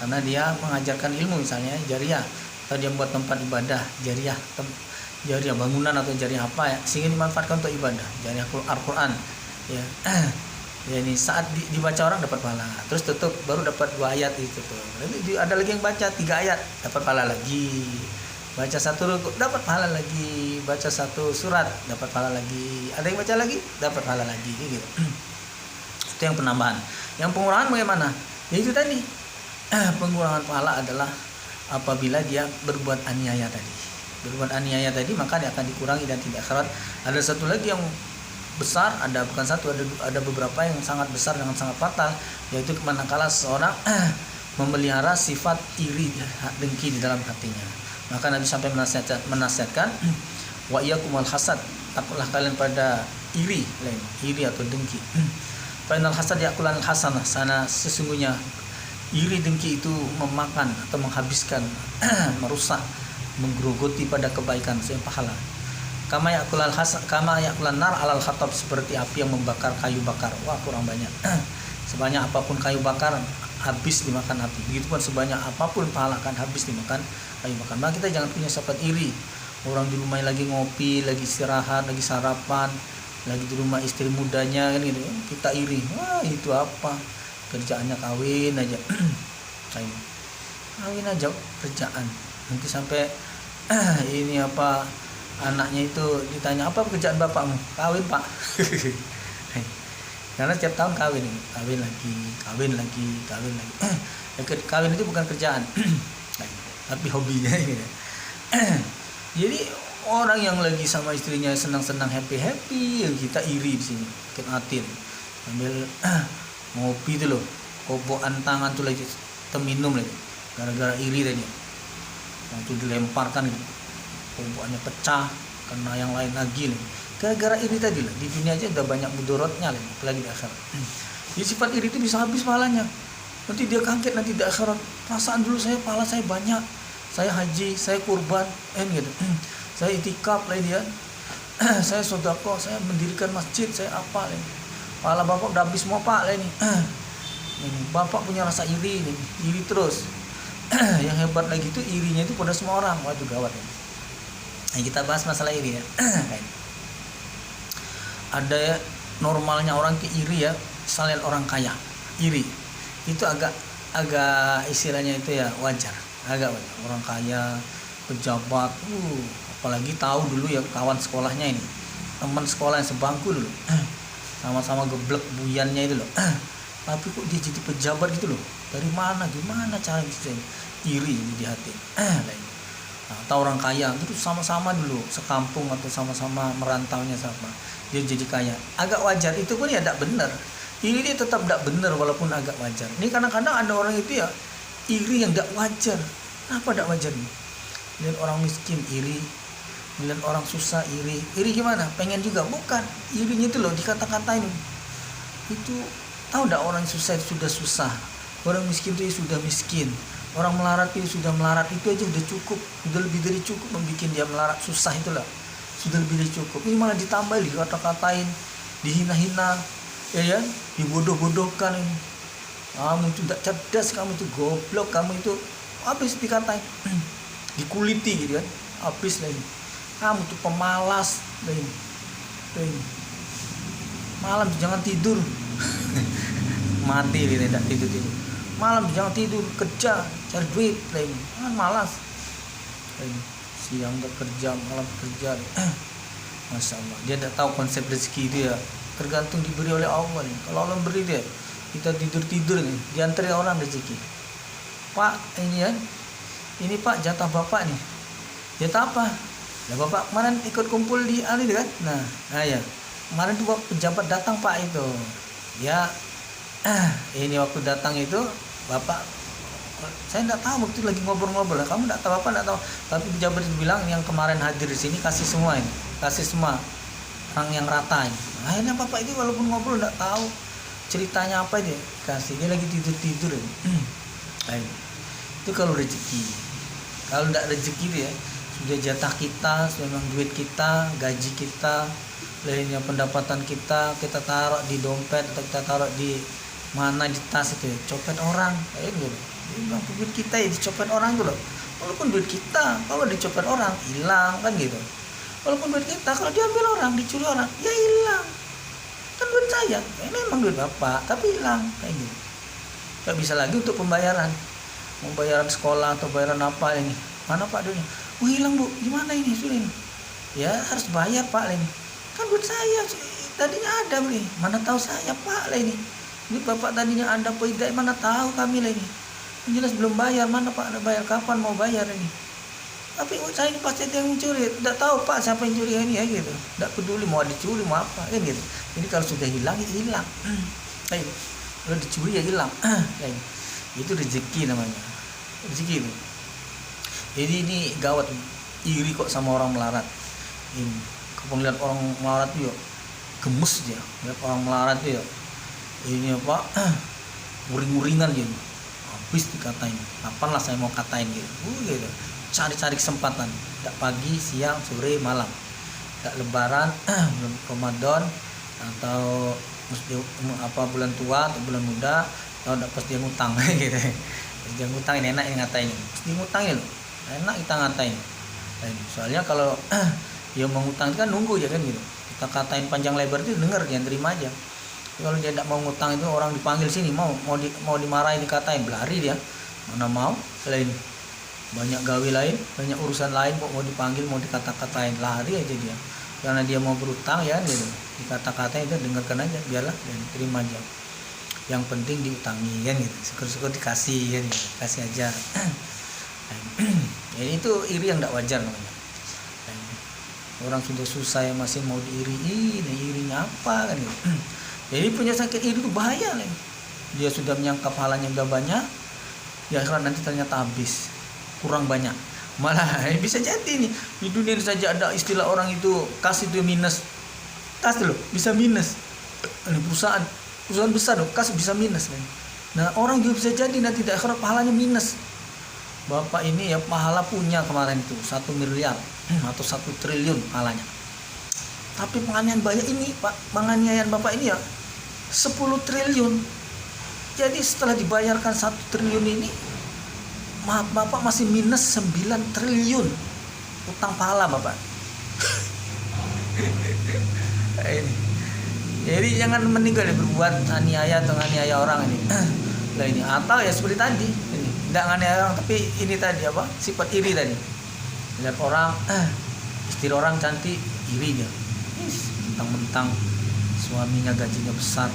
karena dia mengajarkan ilmu misalnya jariah. Atau dia membuat tempat ibadah jariah bangunan atau jariah apa ya sehingga dimanfaatkan untuk ibadah jariah Al-Quran ya. Ya ini saat dibaca orang dapat pahala, terus tutup baru dapat 2 ayat itu tuh. Nanti ada lagi yang baca 3 ayat dapat pahala lagi, baca 1 rukuk dapat pahala lagi, baca 1 surat dapat pahala lagi, ada yang baca lagi dapat pahala lagi gitu. Itu yang penambahan. Yang pengurangan bagaimana? Ya itu tadi pengurangan pahala adalah apabila dia berbuat aniaya tadi maka dia akan dikurangi dan tidak akhirat. Ada satu lagi yang besar, ada beberapa yang sangat besar dengan sangat fatal, yaitu manakala seseorang memelihara sifat iri dengki di dalam hatinya. Maka Nabi sampai menasihatkan wa iyyakumul hasad, takutlah kalian pada iri atau dengki. Fa innal hasad yakulan hasanah, sana sesungguhnya iri dengki itu memakan atau menghabiskan, merusak, menggerogoti pada kebaikan sehingga pahala. Kama yakulan nar alal khatab, seperti api yang membakar kayu bakar. Wah, kurang banyak. Sebanyak apapun kayu bakar habis dimakan api. Begitupun sebanyak apapun pahala akan habis dimakan kayu bakar. Maka kita jangan punya sifat iri. Orang di rumah lagi ngopi, lagi istirahat, lagi sarapan, lagi di rumah istri mudanya kan gitu. Kita iri. Wah, itu apa? Kerjaannya kawin aja. Kawin aja kerjaan. Nanti sampai ini apa anaknya itu ditanya apa pekerjaan bapakmu? Kawin, Pak. Karena setiap tahun kawin lagi. Kawin itu bukan kerjaan. Tapi hobinya gitu. Jadi orang yang lagi sama istrinya senang-senang happy kita iri di sini, kenatin sambil ngopi itu loh, kobokan tangan tuh lagi terminum lagi gara-gara iri tadi, waktu dilemparkan gitu, kobokannya pecah karena yang lain lagi nih, gara-gara iri tadi lah. Di dunia aja udah banyak mudorotnya lagi, apalagi di akhirat. Jadi sifat iri itu bisa habis pahalanya, nanti dia kaget nanti di akhirat. Perasaan dulu pahala saya banyak, saya haji, saya kurban, gitu, saya itikaf lah dia, saya sedekah, saya mendirikan masjid, saya apa lah. Pahala bapak udah habis semua Pak lah ini. Bapak punya rasa iri nih, iri terus. Yang hebat lagi itu irinya itu pada semua orang. Waduh gawat ya. Nah, kita bahas masalah iri ya. Ada normalnya orang ke iri ya, misalnya orang kaya iri. Itu agak istilahnya itu ya wajar. Agak wajar. Orang kaya, pejabat, apalagi tahu dulu ya kawan sekolahnya ini, teman sekolah yang sebangku dulu. Sama-sama geblek buyannya itu loh. Tapi kok dia jadi pejabat gitu loh. Dari mana? Gimana cara bisa iri di hati. Atau orang kaya itu sama-sama dulu sekampung atau sama-sama merantaunya sama. Dia jadi kaya. Agak wajar, itu pun ya tidak benar. Iri dia tetap tidak benar walaupun agak wajar. Ini kadang-kadang ada orang itu ya iri yang tidak wajar. Kenapa tidak wajar nih? Lihat orang miskin iri, melihat orang susah iri gimana? Pengen juga? Bukan, irinya itu loh dikata-katain. Itu tahu enggak, orang susah itu sudah susah, orang miskin itu sudah miskin, orang melarat itu sudah melarat, itu aja udah cukup, udah lebih dari cukup membuat dia melarat susah itulah, sudah lebih dari cukup. Ini malah ditambah dikata-katain, dihina-hina, ya, dibodoh-bodohkan ini. Kamu itu tidak cerdas, kamu itu goblok, kamu itu habis dikatain, dikuliti gitu kan, habis lagi. Kamu tuh pemalas, malam jangan tidur, mati dia tidak tidur. Malam jangan tidur, kerja, cari duit, kan malas. siang udah kerja, malam kerja. Masya Allah, dia tidak tahu konsep rezeki dia, tergantung diberi oleh Allah nih. Kalau Allah beri dia, kita tidur nih, diantri orang rezeki. Pak, ini ya, ini Pak jatah Bapak nih. Jatah apa? Ya Bapak kemarin ikut kumpul di Ali kan? Nah ya, kemarin tuh pejabat datang Pak itu. Ya, ini waktu datang itu Bapak, saya tidak tahu waktu lagi ngobrol-ngobrol. Kamu tidak tahu apa? Tidak tahu. Tapi pejabat itu bilang yang kemarin hadir di sini kasih semua ini, kasih semua orang yang rata ini. Akhirnya Bapak itu walaupun ngobrol tidak tahu ceritanya apa aja kasih. Dia lagi tidur ini. Itu kalau rezeki. Kalau tidak rezeki itu ya sudah jatah kita, memang duit kita, gaji kita, lainnya pendapatan kita taruh di dompet atau kita taruh di mana di tas itu ya, copet orang kayak gitu. Memang duit kita ya dicopet orang tuh loh. Walaupun duit kita kalau dicopet orang hilang kan gitu. Walaupun duit kita kalau diambil orang, dicuri orang, ya hilang. Kan duit saya, ini memang duit Bapak, tapi hilang kayak gitu. Gak bisa lagi untuk pembayaran, mau bayaran sekolah atau bayaran apa ini. Mana Pak duitnya? Oh hilang Bu, gimana ini sudah ini? Ya harus bayar Pak ini. Kan duit saya tadinya ada nih, mana tahu saya Pak lah ini. Ini Bapak tadinya ada apa tidak, mana tahu kami lah ini. Jelas belum bayar, mana Pak ada bayar, kapan mau bayar ini? Tapi saya ini pasti ada yang mencuri, tidak tahu Pak siapa yang curi ini ya gitu. Tidak peduli mau dicuri mau apa kan gitu. Jadi kalau sudah hilang ya hilang. Kalau dicuri ya hilang. Itu rezeki namanya. Rezeki itu. Jadi ini gawat, iri kok sama orang melarat. Ini kalau lihat orang melarat itu ya gemes dia, lihat orang melarat itu ya ini apa uring-uringan gitu, habis dikatain. Kapan lah saya mau katain gitu, gitu. Cari-cari kesempatan, tidak pagi, siang, sore, malam, tidak Lebaran, belum Ramadan atau mesti apa bulan tua atau bulan muda, atau tidak pas dia ngutang gitu. Dia ngutang ini enak yang ngatain, dia ngutangin loh. Enak kita ngatain. Soalnya kalau dia mengutang itu kan nunggu ya kan gitu. Kita katain panjang lebar itu dengar dia terima aja. Kalau dia tidak mau ngutang itu orang dipanggil sini mau dimarahin dikatain berlari dia. Mana mau selain banyak gawe lain, banyak urusan lain kok mau dipanggil mau dikata-katain lari aja dia. Karena dia mau berutang ya kan gitu. Dikata-katain itu dengarkan aja biarlah dan terima aja. Yang penting diutangi kan gitu. Syukur-syukur dikasih kan gitu. Kasih aja. Ya, itu iri yang tidak wajar namanya. Orang sudah susah yang masih mau diiri, irinya apa kan gitu. Jadi punya sakit iri itu bahaya lah. Dia sudah menyangka pahalanya udah banyak, ya akhirat nanti ternyata habis, kurang banyak. Malah bisa jadi nih di dunia ini saja ada istilah orang itu kasih itu minus, kas loh bisa minus. Ini perusahaan besar loh kas bisa minus. Nah orang juga bisa jadi nanti di akhirat pahalanya minus. Bapak ini ya pahala punya kemarin itu 1 miliar atau 1 triliun pahalanya. Tapi penganiayaan banyak ini Pak, penganiayaan Bapak ini ya 10 triliun. Jadi setelah dibayarkan 1 triliun ini, Bapak masih minus 9 triliun utang pahala Bapak. Jadi jangan meninggal berbuat aniaya atau aniaya orang ini. Lah ini atau ya seperti tadi ini. Tidak nganiaya orang tapi ini tadi apa? Sifat iri tadi. Lihat orang istri orang cantik, iri dia. Mentang-mentang suaminya gajinya besar,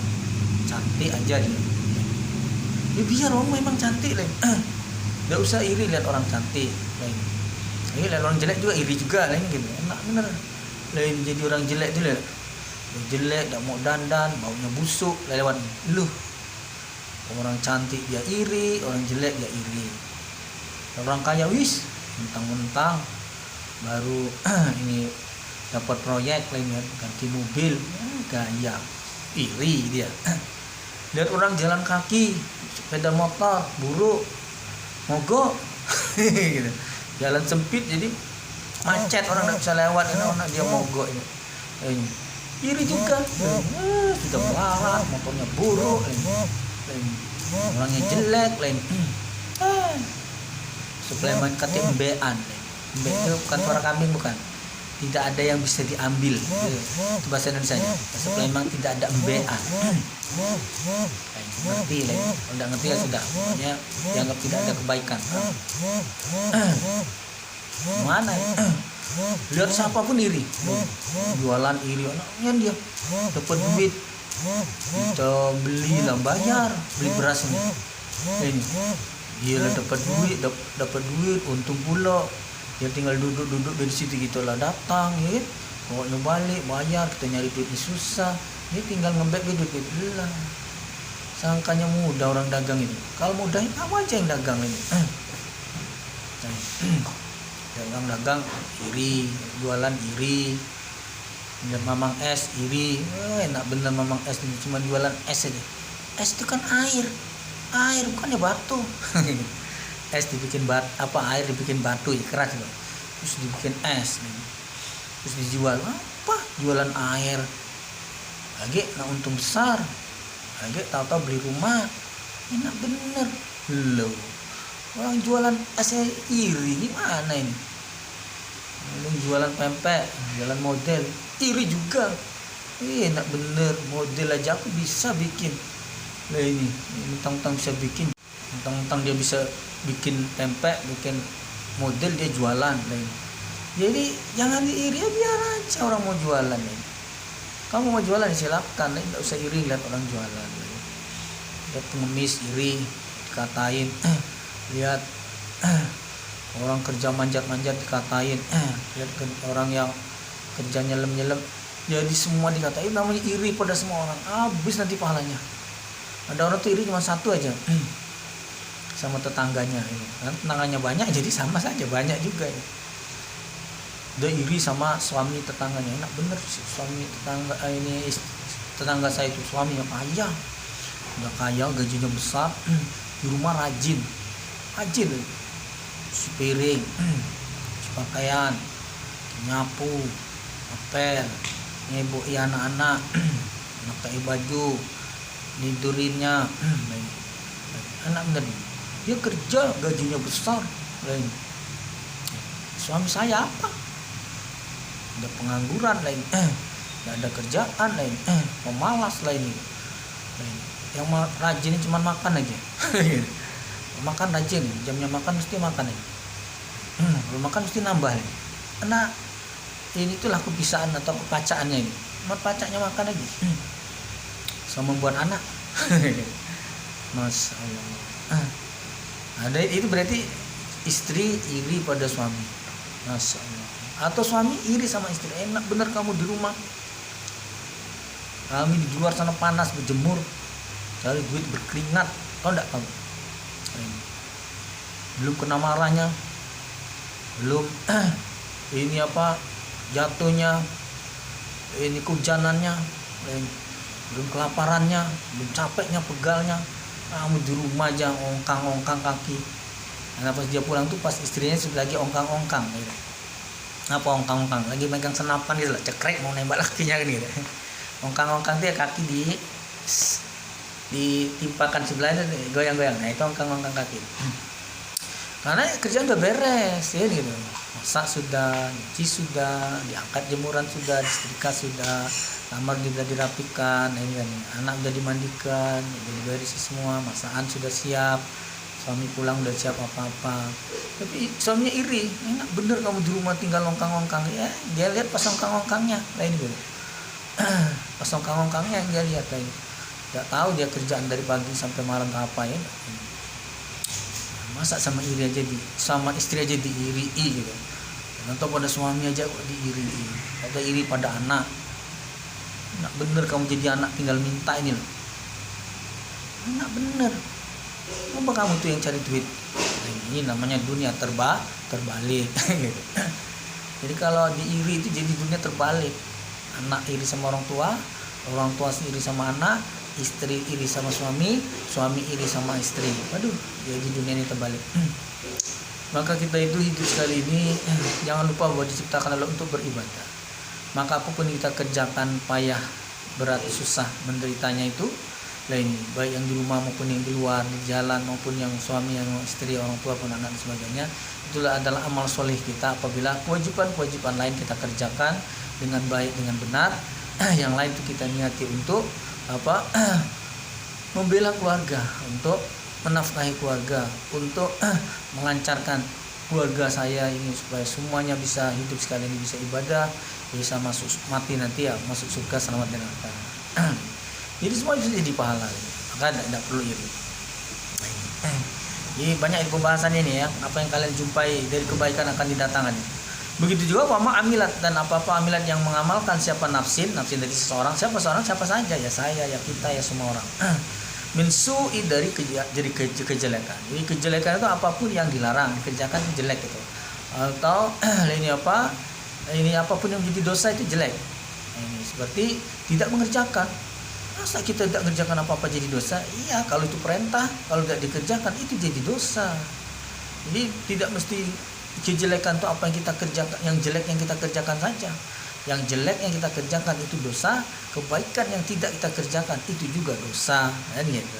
cantik aja dia. Ya biar orang memang cantik lah. Tidak usah iri lihat orang cantik. Ini lihat orang jelek juga iri juga lah gitu. Enak bener. Lain jadi orang jelek tu lihat. Jelek, tak mau dandan, baunya busuk, lewat lu. Orang cantik dia iri, orang jelek dia iri. Orang kaya wis, mentang-mentang baru ini dapat proyek lainnya ganti mobil, gaya, iri dia. Lihat orang jalan kaki, sepeda motor, buruk, mogok, gitu. Jalan sempit jadi macet orang tidak bisa lewat, orang dia mogok ini. Iri juga, sudah marah, motornya buruk, orangnya jelek, suplemen kata embean, embe itu bukan suara kambing bukan, tidak ada yang bisa diambil, itu bahasa Indonesia nya. Suplemen tidak ada embean, ngerti lah, kalau tidak ngerti ya sudah, pokoknya dianggap tidak ada kebaikan. Mana ya? Lihat siapapun iri, jualan iri, anaknya dia dapat duit, kita belilah, bayar, beli beras ini dia lah dapat duit, untung pula. Dia tinggal duduk dari situ gitulah, datang ya, pokoknya balik bayar, kita nyari duitnya susah, dia tinggal ngebek duit lah. Sangkanya mudah orang dagang itu. Kalau mudah apa aja yang dagang ini. Dagang iri, jualan iri, lihat mamang es iri, enak bener mamang es ini, cuma jualan es aja. Es itu kan air bukannya batu. Es dibikin air dibikin batu ya, keras loh. Terus dibikin es, terus dijual apa? Jualan air, lagi nah untung besar, lagi tahu-tahu beli rumah, enak bener loh. Orang jualan es iri gimana ini? Jualan pempek, jualan model iri juga. Enak bener, model aja aku bisa bikin. Lah ini mentang-mentang bisa bikin, mentang-mentang dia bisa bikin pempek, bikin model, dia jualan. Lah ini. Jadi jangan diiri, ya biar aja orang mau jualan ini. Kamu mau jualan silakan, tidak usah iri lihat orang jualan. Lihat pengemis iri, dikatain. Lihat orang kerja manjat-manjat dikatain, lihat orang yang kerja nyelem-nyelem, jadi semua dikatain, namanya iri pada semua orang, habis nanti pahalanya. Ada orang tuh iri cuma satu aja, sama tetangganya, kan tetangganya banyak jadi sama saja banyak juga. Dia iri sama suami tetangganya, enak bener sih suami tetangga ini, tetangga saya itu suaminya kaya, udah kaya, gajinya besar, di rumah rajin, cuci piring, cuci pakaian, nyapu, ngepel, ngeboki anak-anak, pakai baju, nidurinnya, anak bener. Dia kerja gajinya besar, lain. Suami saya apa? Udah pengangguran lain, nggak ada kerjaan lain, pemalas lain. Yang rajin cuma makan aja. Makan rajin, jamnya makan mesti makan ya. Kalau makan mesti nambah ya. Karena ini itulah kebiasaan atau kepacaannya ini. Pacaknya makan aja. Sama buat anak. Masya Allah. Ada itu berarti istri iri pada suami. Masya Allah. Atau suami iri sama istri. Enak bener kamu di rumah. Kami di luar sana panas berjemur, cari duit berkeringat. Tahu enggak kamu? Belum kena marahnya, belum ini apa jatuhnya, ini kehujanannya, belum kelaparannya, belum capeknya, pegalnya, kamu di rumah aja ongkang kaki. Nah pas dia pulang tuh pas istrinya sudah lagi ongkang gitu. Apa ongkang lagi megang senapan gitu lah, cekrek mau nembak lakinya kan gitu. Ongkang dia kaki ditimpakan sebelahnya, goyang-goyang. Nah itu ongkang kaki. Karena kerjaan udah beres ya gitu. Masak sudah, nyuci sudah, diangkat jemuran sudah, disetrika sudah, kamar juga dirapikan, ini kan. Anak udah dimandikan, udah diberes semua, masakan sudah siap. Suami pulang udah siap apa-apa. Tapi suaminya iri, enak bener kamu di rumah tinggal ongkang ya. Dia lihat pas ongkangnya lain gitu. Pas ongkangnya dia lihat lain. Gak tahu dia kerjaan dari pagi sampai malam apa ya. Masa sama istri aja diiri gitu. Atau pada suami aja kok diiri. Atau iri pada anak. Enak bener kamu jadi anak tinggal minta ini loh. Enak bener. Coba kamu tuh yang cari duit. Nah, ini namanya dunia terbalik. Jadi kalau diiri itu jadi dunia terbalik. Anak iri sama orang tua iri sama anak, istri iri sama suami iri sama istri. Waduh, jadi dunia ini terbalik. Maka kita itu hidup sekali ini jangan lupa bahwa diciptakan Allah untuk beribadah. Maka apapun kita kerjakan, payah, berat, susah, menderitanya itu lain, baik yang di rumah maupun yang di luar, di jalan maupun yang suami, yang istri, orang tua pun anak dan sebagainya, itulah adalah amal soleh kita apabila kewajiban lain kita kerjakan dengan baik, dengan benar. Yang lain itu kita niati untuk membela keluarga, untuk menafkahi keluarga, untuk melancarkan keluarga saya ini supaya semuanya bisa hidup sekalian, bisa ibadah, bisa masuk mati nanti ya masuk surga selamat dan neraka. Jadi semua bisa jadi pahala, maka tidak perlu iri. Jadi banyak pembahasannya ini ya, apa yang kalian jumpai dari kebaikan akan didatangkan. Begitu juga wama amilat, dan apa-apa amilat yang mengamalkan siapa nafsin dari seseorang, siapa saja ya, saya ya, kita ya, semua orang. Min su'i, dari kejelekan. Jadi kejelekan itu apapun yang dilarang dikerjakan jelek itu. Atau ini apapun yang menjadi dosa itu jelek. Ini seperti tidak mengerjakan. Masa kita tidak mengerjakan apa-apa jadi dosa? Iya, kalau itu perintah, kalau tidak dikerjakan itu jadi dosa. Jadi tidak mesti kejelekan itu apa yang kita kerjakan, yang jelek yang kita kerjakan saja. Yang jelek yang kita kerjakan itu dosa, kebaikan yang tidak kita kerjakan itu juga dosa. Kan gitu.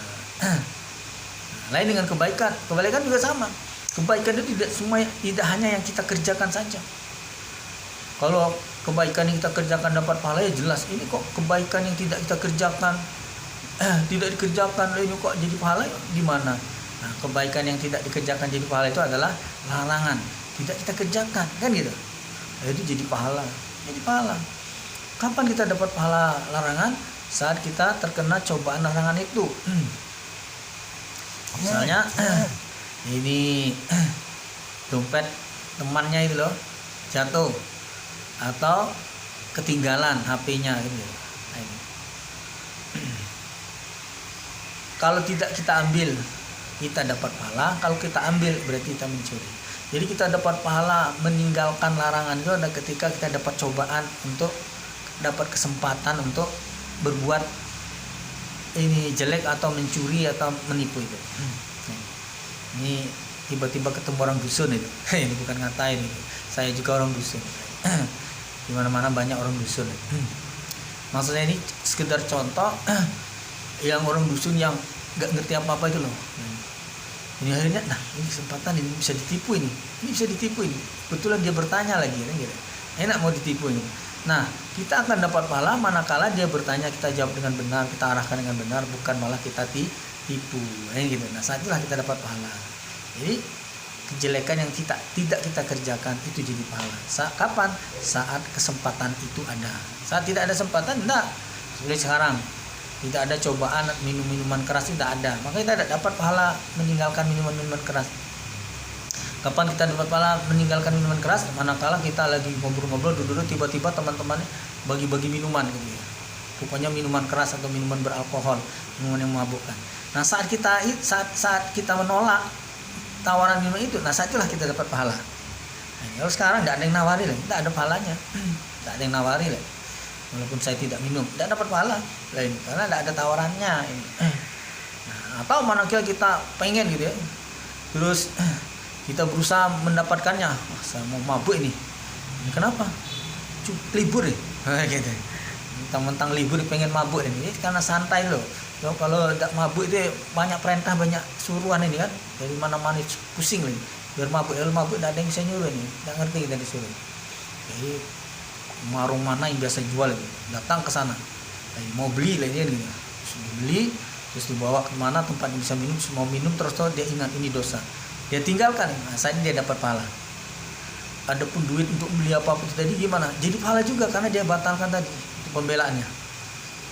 Lain dengan kebaikan juga sama. Kebaikan itu tidak hanya yang kita kerjakan saja. Kalau kebaikan yang kita kerjakan dapat pahala ya jelas. Ini kok kebaikan yang tidak kita kerjakan tidak dikerjakan, ini kok jadi pahala di mana? Nah, kebaikan yang tidak dikerjakan jadi pahala itu adalah larangan, tidak kita kerjakan, kan gitu. Nah, itu jadi pahala. Jadi pahala. Kapan kita dapat pahala larangan? Saat kita terkena cobaan larangan itu. Misalnya ini dompet temannya itu loh jatuh atau ketinggalan HP-nya gitu. Nah, ini. Kalau tidak kita ambil, kita dapat pahala. Kalau kita ambil berarti kita mencuri. Jadi kita dapat pahala meninggalkan larangan itu ada ketika kita dapat cobaan untuk dapat kesempatan untuk berbuat ini jelek atau mencuri atau menipu itu. Ini tiba-tiba ketemu orang dusun itu. Ini bukan ngatain itu. Saya juga orang dusun. Di mana-mana banyak orang dusun. Maksudnya ini sekedar contoh yang orang dusun yang nggak ngerti apa-apa itu loh. Ini akhirnya, nah ini kesempatan ini bisa ditipu ini bisa ditipu ini. Kebetulan dia bertanya lagi, kan gitu. Enak mau ditipu ini. Nah kita akan dapat pahala manakala dia bertanya kita jawab dengan benar, kita arahkan dengan benar, bukan malah kita tipu, gitu. Nah saat itulah kita dapat pahala. Jadi kejelekan yang tidak kita kerjakan itu jadi pahala. Kapan? Saat kesempatan itu ada. Saat tidak ada kesempatan, enggak. Seperti sekarang, tidak ada cobaan minum-minuman keras, tidak ada. Maka kita tidak dapat pahala meninggalkan minuman-minuman keras. Kapan kita dapat pahala meninggalkan minuman keras? Manakala kita lagi ngobrol-ngobrol, duduk tiba-tiba teman-temannya bagi-bagi minuman gitu ya. Pokoknya minuman keras atau minuman beralkohol, minuman yang memabukkan. Nah saat kita menolak tawaran minum itu, nah saat itulah kita dapat pahala. Nah, kalau sekarang tidak ada yang nawari lah, tidak ada pahalanya, tidak ada yang nawari lah. Walaupun saya tidak minum, tidak dapat pahala lain karena tidak ada tawarannya. Nah, atau manakala kita pengen gitu ya, terus kita berusaha mendapatkannya. Wah, saya mau mabuk ini kenapa? Libur ya, gitu. Mentang-mentang libur pengen mabuk ini karena santai loh. So, kalau tidak mabuk itu banyak perintah, banyak suruhan ini kan dari mana-mana, pusing lagi biar mabuk. Kalau mabuk tidak ada yang bisa nyuruh ini, tidak ngerti kita disuruh. Jadi warung mana yang biasa jual itu datang ke sana, mau beli lah dia gitu, beli terus dibawa kemana tempat yang bisa minum, mau minum terus dia ingat ini dosa, dia tinggalkan. Nah saat ini dia dapat pahala. Adapun duit untuk beli apa-apa tadi gimana? Jadi pahala juga karena dia batalkan tadi itu pembelaannya.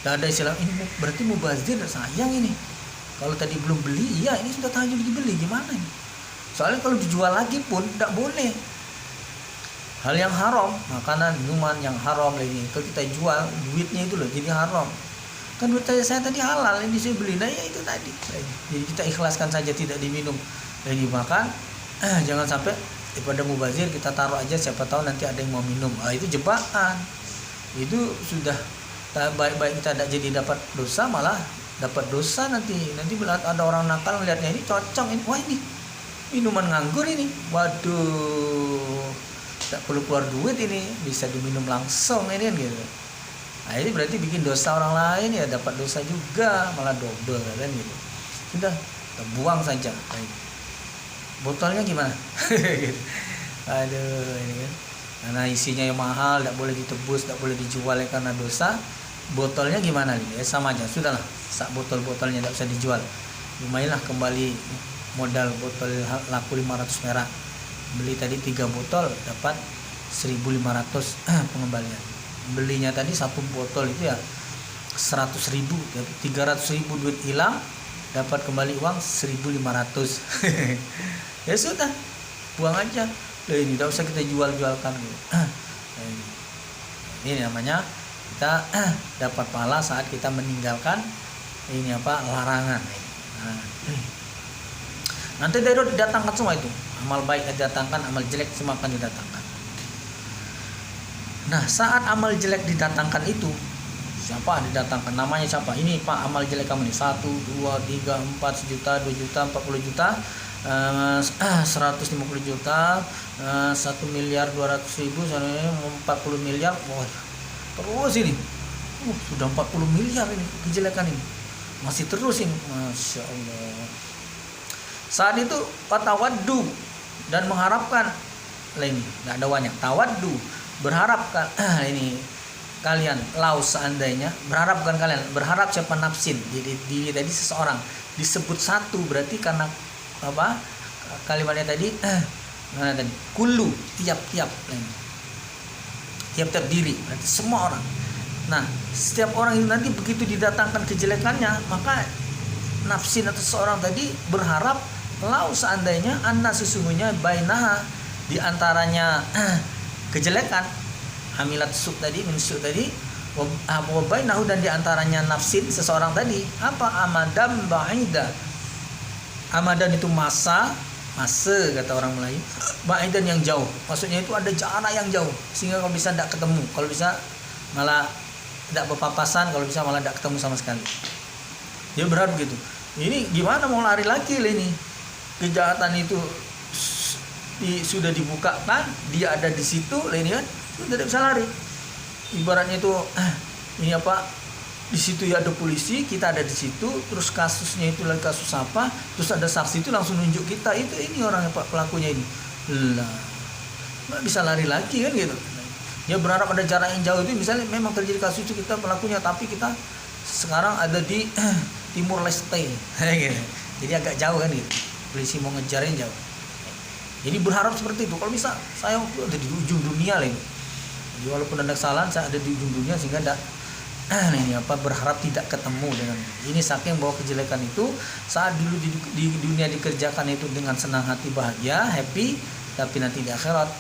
Tidak ada istilah ini berarti mubazir, sayang ini. Kalau tadi belum beli, iya ini sudah tahajud dibeli, gimana ini? Soalnya kalau dijual lagi pun tidak boleh. Hal yang haram, makanan, minuman yang haram lagi. Kalau kita jual duitnya itu loh jadi haram. Kan duit saya tadi halal, ini saya beli, nah ya itu tadi. Jadi kita ikhlaskan saja tidak diminum, lagi makan. Jangan sampai daripada mubazir kita taruh aja, siapa tahu nanti ada yang mau minum. Itu jebakan. Itu sudah baik-baik kita tidak jadi dapat dosa, malah dapat dosa nanti bila ada orang nakal melihatnya ini cocok ini, wah ini minuman nganggur ini, waduh tak perlu keluar duit ini, bisa diminum langsung ini kan gitu. Nah ini berarti bikin dosa orang lain ya dapat dosa juga, malah double kan gitu. Sudah kita buang saja. Botolnya gimana? Aduh ini kan karena isinya yang mahal, tidak boleh ditebus, tidak boleh dijual ya karena dosa. Botolnya gimana nih? Sama aja, sudahlah. Sak botol-botolnya tidak usah dijual. Lumayanlah kembali modal botol laku 500 perak. beli tadi 3 botol dapat 1.500 pengembalian. Belinya tadi 1 botol itu ya 100.000, 300.000 duit hilang, dapat kembali uang 1.500. Ya sudah, buang aja. Ini tidak usah kita jual-jualkan gitu. Ini namanya kita dapat pahala saat kita meninggalkan larangan. Nanti dari itu didatangkan semua itu. Amal baik didatangkan, amal jelek semua akan didatangkan. Nah, saat amal jelek didatangkan itu, siapa didatangkan? Namanya siapa? Ini Pak, amal jelek kamu nih. 1, 2, 3, 4, 1 juta, 2 juta, 40 juta, 150 juta, 1 miliar 200.000, 40 miliar. Wah, terus ini. Sudah 40 miliar ini kejelekan ini. Masih terus ini. Masya Allah. Saat itu tawaddu dan mengharapkan ini enggak ada banyak. Tawaddu berharap ini kalian seandainya berharap siapa nafsin diri tadi seseorang disebut satu, berarti karena apa kalimatnya tadi mana tadi kullu tiap-tiap diri, berarti semua orang. Nah, setiap orang itu nanti begitu didatangkan kejelekannya, maka nafsin atau seseorang tadi berharap seandainya anna sesungguhnya bainaha di antaranya kejelekan amilat sub tadi minsu tadi wabainahu dan diantaranya nafsin seseorang tadi apa amadan ba'ida. Amadan itu masa kata orang Melayu, ba'idan yang jauh, maksudnya itu ada jarak yang jauh sehingga kalau bisa tidak ketemu, kalau bisa malah tidak berpapasan, kalau bisa malah tidak ketemu sama sekali. Dia berharap gitu. Ini gimana mau lari lagi lah ini, kejahatan itu sudah dibukakan, dia ada di situ lah ini kan, tidak bisa lari. Ibaratnya itu ini di situ ya ada polisi, kita ada di situ, terus kasusnya itu lagi kasus apa, terus ada saksi itu langsung nunjuk kita, itu ini orangnya Pak, pelakunya ini lah, nggak bisa lari lagi kan gitu. Dia berharap ada jarak yang jauh itu, misalnya memang terjadi kasus itu kita pelakunya, tapi kita sekarang ada di Timur Leste gitu. Jadi agak jauh kan gitu, polisi mau ngejarin jauh. Jadi berharap seperti itu, kalau bisa saya ada di ujung dunia lah ini. Jadi walaupun ada kesalahan, saya ada di ujung dunia sehingga tidak berharap tidak ketemu dengan ini. Saking bahwa kejelekan itu saat dulu di dunia dikerjakan itu dengan senang hati, bahagia, happy, tapi nanti di akhirat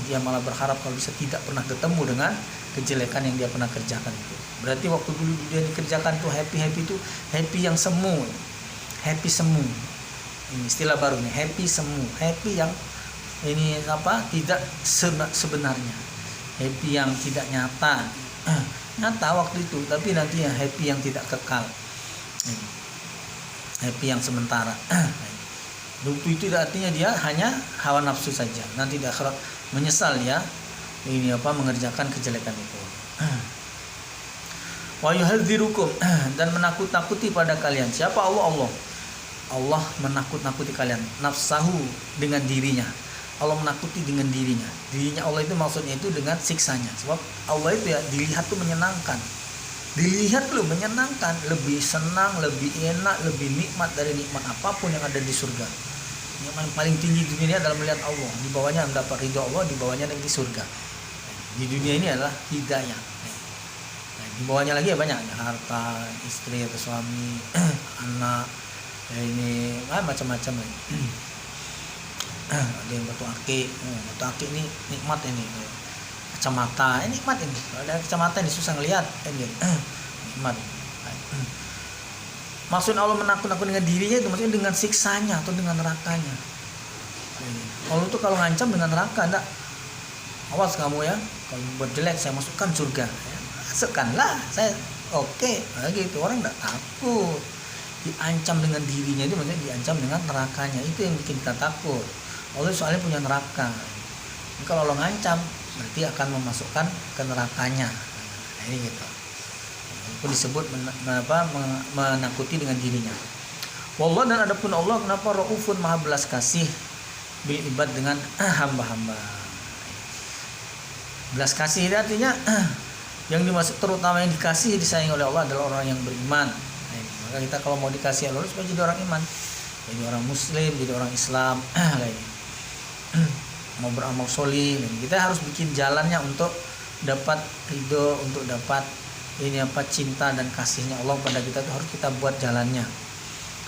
dia malah berharap kalau bisa tidak pernah ketemu dengan kejelekan yang dia pernah kerjakan itu. Berarti waktu dulu dia dikerjakan itu happy itu happy yang semu, happy semu. Ini istilah baru nih, happy semu, happy yang ini tidak sebenarnya, happy yang tidak nyata. Nyata waktu itu, tapi nantinya happy yang tidak kekal, happy yang sementara. Waktu itu artinya dia hanya hawa nafsu saja, nanti di akhirat menyesal ya ini mengerjakan kejelekan itu. Wa yuhadzirukum dan menakut-nakuti pada kalian. Siapa Allah menakut-nakuti kalian, nafsahu dengan dirinya. Allah menakuti dengan dirinya Allah itu maksudnya itu dengan siksanya. Sebab Allah itu ya dilihat tuh menyenangkan, lebih senang, lebih enak, lebih nikmat dari nikmat apapun yang ada di surga. Yang paling tinggi di dunia adalah melihat Allah, di bawahnya mendapat ridho Allah, di bawahnya nanti surga. Di dunia ini adalah hidayah. Di bawahnya lagi ya banyak, harta, istri atau suami, anak, ini macam-macam lagi. Ada yang batu akik ini nikmat ini, kacamata ini nikmat ini, kalau ada kacamata ini susah ngelihat ini nikmat. Maksud Allah menakut-nakut dengan dirinya itu maksudnya dengan siksanya atau dengan nerakanya. Allah itu kalau ngancam dengan neraka, enggak, awas kamu ya, kalau buat jelek saya masukkan surga, masukkanlah saya, oke. Nah, gitu orang enggak takut. Diancam dengan dirinya itu maksudnya diancam dengan nerakanya, itu yang bikin kita takut. Allah soalnya punya neraka. Jadi kalau Allah ngancam berarti akan memasukkan ke nerakanya. Nah, ini gitu. Itu disebut menakuti dengan dirinya. Wallah, dan adapun Allah kenapa raufun, maha belas kasih bil ibad dengan hamba-hamba. Belas kasih ini artinya yang dimaksud terutama yang dikasih disayang oleh Allah adalah orang yang beriman. Nah, maka kita kalau mau dikasih Allah supaya jadi orang iman, jadi orang muslim, jadi orang Islam. mau beramal solih. Kita harus bikin jalannya untuk dapat ridho, untuk dapat cinta dan kasihnya Allah pada kita, itu harus kita buat jalannya.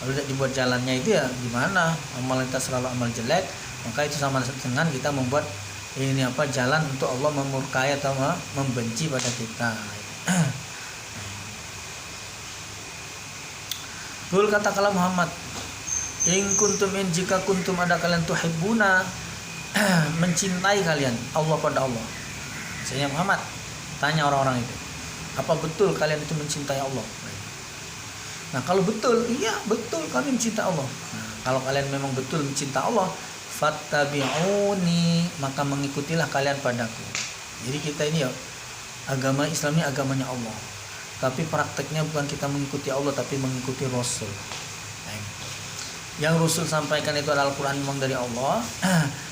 Kalau tidak dibuat jalannya itu ya gimana, amal kita selalu amal jelek, maka itu sama dengan kita membuat jalan untuk Allah memurkai atau membenci pada kita. Qul katakanlah Muhammad, jika kuntum ada kalian tuhibbuna mencintai kalian Allah pada Allah. Misalnya Muhammad tanya orang-orang itu, apa betul kalian itu mencintai Allah? Nah kalau betul, iya betul kami mencintai Allah. Nah, kalau kalian memang betul mencintai Allah, fattabi'uni, maka mengikutilah kalian padaku. Jadi kita ini ya, agama Islam ini agamanya Allah, tapi prakteknya bukan kita mengikuti Allah, tapi mengikuti Rasul. Yang Rasul sampaikan itu adalah Al-Quran memang dari Allah.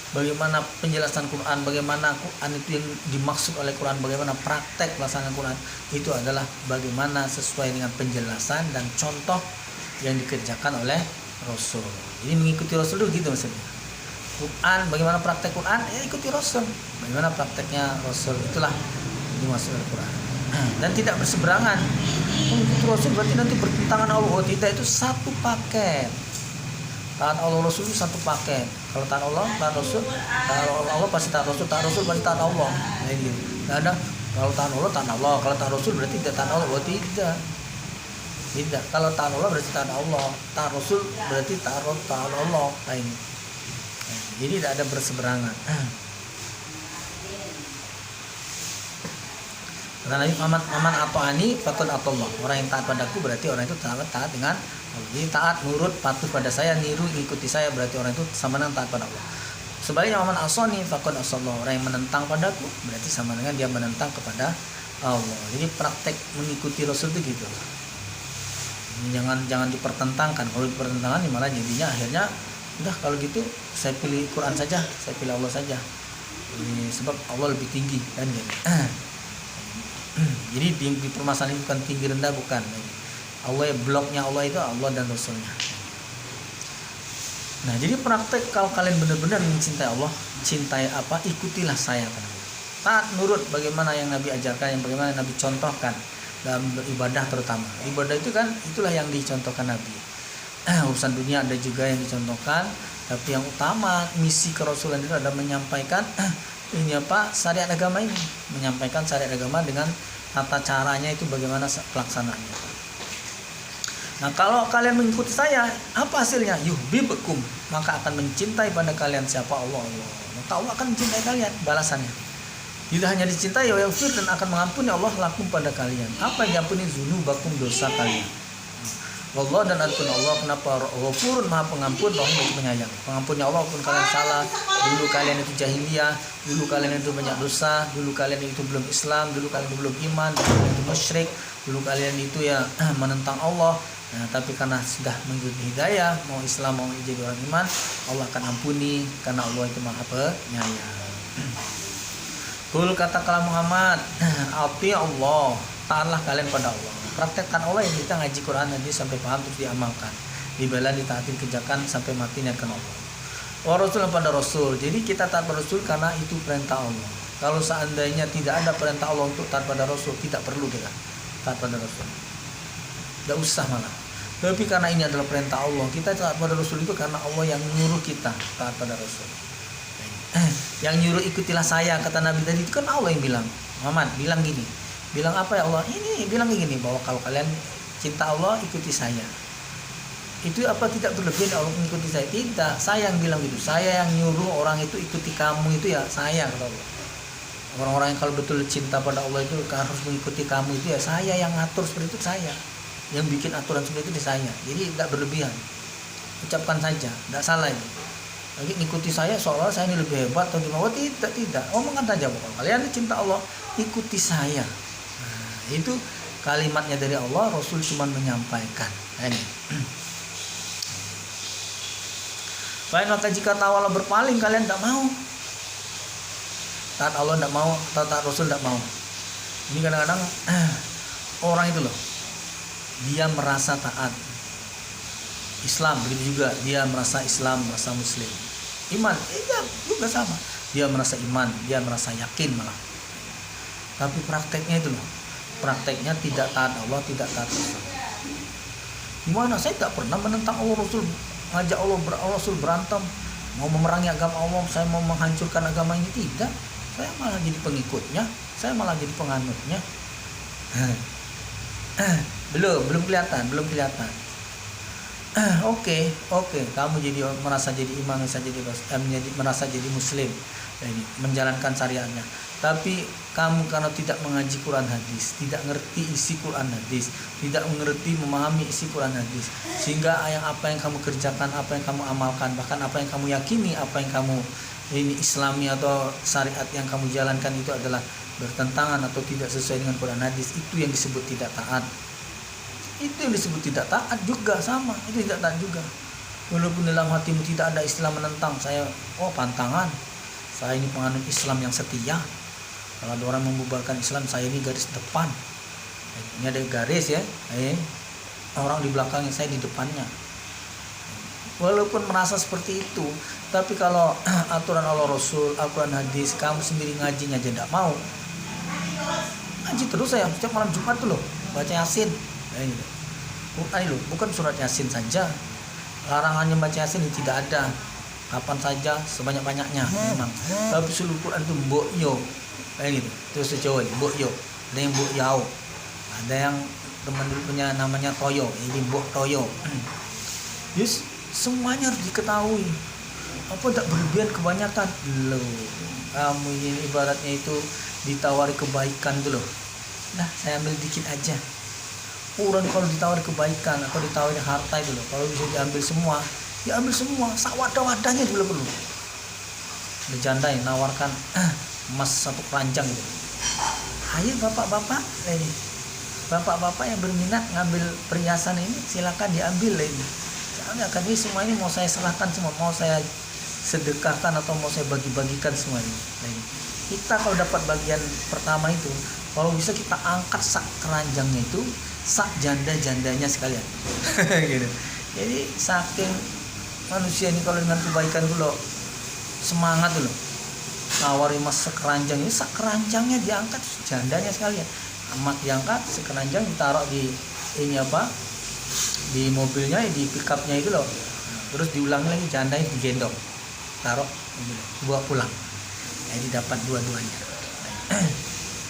Bagaimana penjelasan Quran, bagaimana Quran itu yang dimaksud oleh Quran, bagaimana praktek pelaksanaan Quran, itu adalah bagaimana sesuai dengan penjelasan dan contoh yang dikerjakan oleh Rasul. Jadi mengikuti Rasul itu gitu maksudnya. Quran, bagaimana praktek Quran, ya ikuti Rasul. Bagaimana prakteknya Rasul, itulah dimaksud oleh Quran. Dan tidak berseberangan. Mengikuti Rasul berarti nanti bertentangan Allah. Oh tidak, itu satu paket. Taat Allah Rasul itu satu paket. Kalau taat Allah, taat Rasul, taat Allah pasti taat Rasul pasti taat Allah. Nah, gitu. Nggak ada kalau taat Allah taat Allah, kalau taat Rasul berarti tidak taat Allah. Oh tidak. Tidak. Kalau taat Allah berarti taat Allah, taat Rasul berarti taat Allah. Nah, ini. Jadi tidak ada berseberangan. Kata Nabi Muhammad, aman atau ani fakun atau Allah. Orang yang taat padaku berarti orang itu taat dengan Allah. Jadi taat, nurut, patuh pada saya, niru, ikuti saya, berarti orang itu sama dengan taat pada Allah. Sebaliknya aman asoni fakun asallah. Orang yang menentang padaku berarti sama dengan dia menentang kepada Allah. Jadi praktek mengikuti Rasul itu gitu. Jangan dipertentangkan. Kalau dipertentangkan malah jadinya akhirnya udah kalau gitu saya pilih Quran saja, saya pilih Allah saja. Ini sebab Allah lebih tinggi kan gitu. Jadi di permasalahan ini bukan tinggi rendah, bukan. Allah, bloknya Allah itu Allah dan Rasulnya. Nah jadi praktek kalau kalian benar-benar mencintai Allah, cintai apa, ikutilah saya. Taat nurut bagaimana yang Nabi ajarkan, yang bagaimana Nabi contohkan dalam beribadah terutama. Ibadah itu kan itulah yang dicontohkan Nabi. Urusan dunia ada juga yang dicontohkan, tapi yang utama misi kerasulan itu adalah menyampaikan syariat agama ini, menyampaikan syariat agama dengan tata caranya itu bagaimana pelaksanaannya. Nah kalau kalian mengikuti saya, apa hasilnya? Yuhibbukum, maka akan mencintai pada kalian siapa Allah. Maka Allah akan mencintai kalian, balasannya. Tidak hanya dicintai, wa yaghfir, dan akan mengampuni Allah lakum pada kalian. Apa yang diampuni? Dzunubakum, dosa kalian. Allah dan adpun Allah, kenapa? Ghafurun, maha pengampun, rahim, penyayang. Pengampunnya Allah pun kalian salah, dulu kalian itu jahiliyah, dulu kalian itu banyak dosa, dulu kalian itu belum Islam, dulu kalian itu belum iman, dulu kalian itu musyrik, dulu kalian itu ya menentang Allah. Nah, tapi karena sudah mengikuti hidayah, mau Islam mau jadi orang iman, Allah akan ampuni karena Allah itu maha penyayang. Qul katakanlah Muhammad, ati Allah, taatlah kalian pada Allah. Praktekkan Allah yang kita ngaji Quran nanti sampai paham terus diamalkan. Dibela, ditaatin, kerjakan sampai mati niatkan Allah. Wa Rasul pada Rasul. Jadi kita taat pada Rasul karena itu perintah Allah. Kalau seandainya tidak ada perintah Allah untuk taat pada Rasul, tidak perlu kita taat pada Rasul. Tidak usah malah. Tapi karena ini adalah perintah Allah, kita taat pada Rasul itu karena Allah yang nyuruh kita taat pada Rasul. Yang nyuruh ikutilah saya, kata Nabi tadi itu kan Allah yang bilang. Muhammad bilang gini, bilang apa ya Allah? Ini bilang gini, bahwa kalau kalian cinta Allah ikuti saya. Itu apa tidak berlebihan Allah mengikuti saya? Tidak, saya yang bilang gitu. Saya yang nyuruh orang itu ikuti kamu itu ya saya, kata Allah. Orang-orang yang kalau betul cinta pada Allah itu harus mengikuti kamu itu ya saya yang ngatur seperti itu, saya yang bikin aturan seperti itu di saya. Jadi tidak berlebihan, ucapkan saja, tidak salah ini. Lagi ngikuti saya seolah saya ini lebih hebat atau gimana? Oh tidak. Omongan saja pokoknya. Kalian cinta Allah, ikuti saya. Nah, itu kalimatnya dari Allah, Rasul cuma menyampaikan. Ini. Baik, maka jika Allah berpaling kalian tidak mau, taat Allah tidak mau, taat Rasul tidak mau. Ini kadang-kadang orang itu loh, dia merasa taat Islam, begitu juga dia merasa Islam, merasa Muslim, iman, juga sama. dia merasa iman, dia merasa yakin malah. Tapi prakteknya itu loh, prakteknya tidak taat Allah, tidak taat Rasul. Gimana? Saya tak pernah menentang Allah Rasul, ngajak Allah Rasul berantem, mau memerangi agama Allah, saya mau menghancurkan agama ini, tidak. Saya malah jadi pengikutnya, saya malah jadi penganutnya. belum kelihatan. Oke, kamu jadi merasa jadi imam, merasa jadi muslim, menjalankan syariatnya. Tapi kamu karena tidak mengaji Quran hadis, tidak ngerti isi Quran hadis, tidak mengerti memahami isi Quran hadis, sehingga apa yang kamu kerjakan, apa yang kamu amalkan, bahkan apa yang kamu yakini, apa yang kamu islami atau syariat yang kamu jalankan itu adalah bertentangan atau tidak sesuai dengan Quran hadis, itu yang disebut tidak taat. Itu yang disebut tidak taat juga, sama, itu tidak taat juga. Walaupun dalam hatimu tidak ada Islam menentang, saya pantangan, saya ini penganut Islam yang setia. Kalau ada orang membubarkan Islam, saya ini garis depan. Ini ada garis ya, orang di belakangnya, saya di depannya. Walaupun merasa seperti itu, tapi kalau aturan Allah Rasul, Al-Quran hadis, kamu sendiri ngajinya aja tidak mau. Ngaji terus saya setiap malam Jumat tuh loh, baca Yasin. Quran loh, bukan surat Yasin saja. Larangannya baca Yasin itu tidak ada. Kapan saja, sebanyak-banyaknya memang. Tapi seluruh Quran itu mbok yo. Kayak gitu. Terus Jawa mbok yo. Ada yang mbok yau. Ada yang teman dulu punya namanya toyo, ini mbok toyo. Yes, semuanya harus diketahui. Apa tak berlebihan kebanyakan? Loh, kamu ini ibaratnya itu ditawari kebaikan tuh loh. Nah, saya ambil dikit aja. Orang kalau ditawari kebaikan atau ditawari harta itu loh, kalau bisa diambil semua, diambil semua, sak wadah-wadahnya juga perlu. Ada janda yang nawarkan emas 1 keranjang gitu. Ayo bapak-bapak yang berminat ngambil perhiasan ini silakan diambil ini. Soalnya kan ini semua ini mau saya serahkan semua, mau saya sedekahkan atau mau saya bagi-bagikan semua ini. Kita kalau dapat bagian pertama itu, kalau bisa kita angkat sak keranjangnya itu, sak janda-jandanya sekalian. Gitu. Jadi saking manusia ini kalau dengan kebaikan dulu semangat dulu. Nawari mas sekeranjang ini, sak keranjangnya diangkat jandanya sekalian. Amat diangkat, sekeranjang ditaruh di di mobilnya, di pickupnya itu loh. Terus diulangi lagi, jandanya digendong, taruh, bawa pulang. Jadi dapat dua-duanya.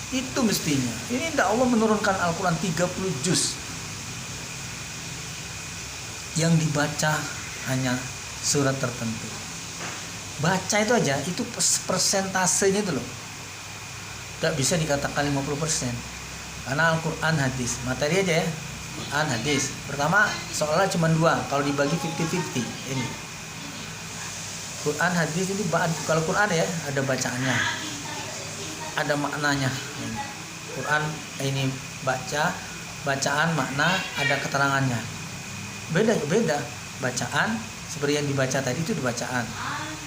Itu mestinya. Ini tidak Allah menurunkan Al-Quran 30 juz yang dibaca hanya surat tertentu. Baca itu aja, itu persentasenya itu loh, tidak bisa dikatakan 50%. Karena Al-Quran hadis, materi aja ya, Quran hadis. Pertama soalnya cuma 2, kalau dibagi 50-50 ini. Quran hadis ini, kalau Quran ya ada bacaannya, ada maknanya. Quran ini bacaan, makna, ada keterangannya. Beda bacaan seperti yang dibaca tadi itu bacaan.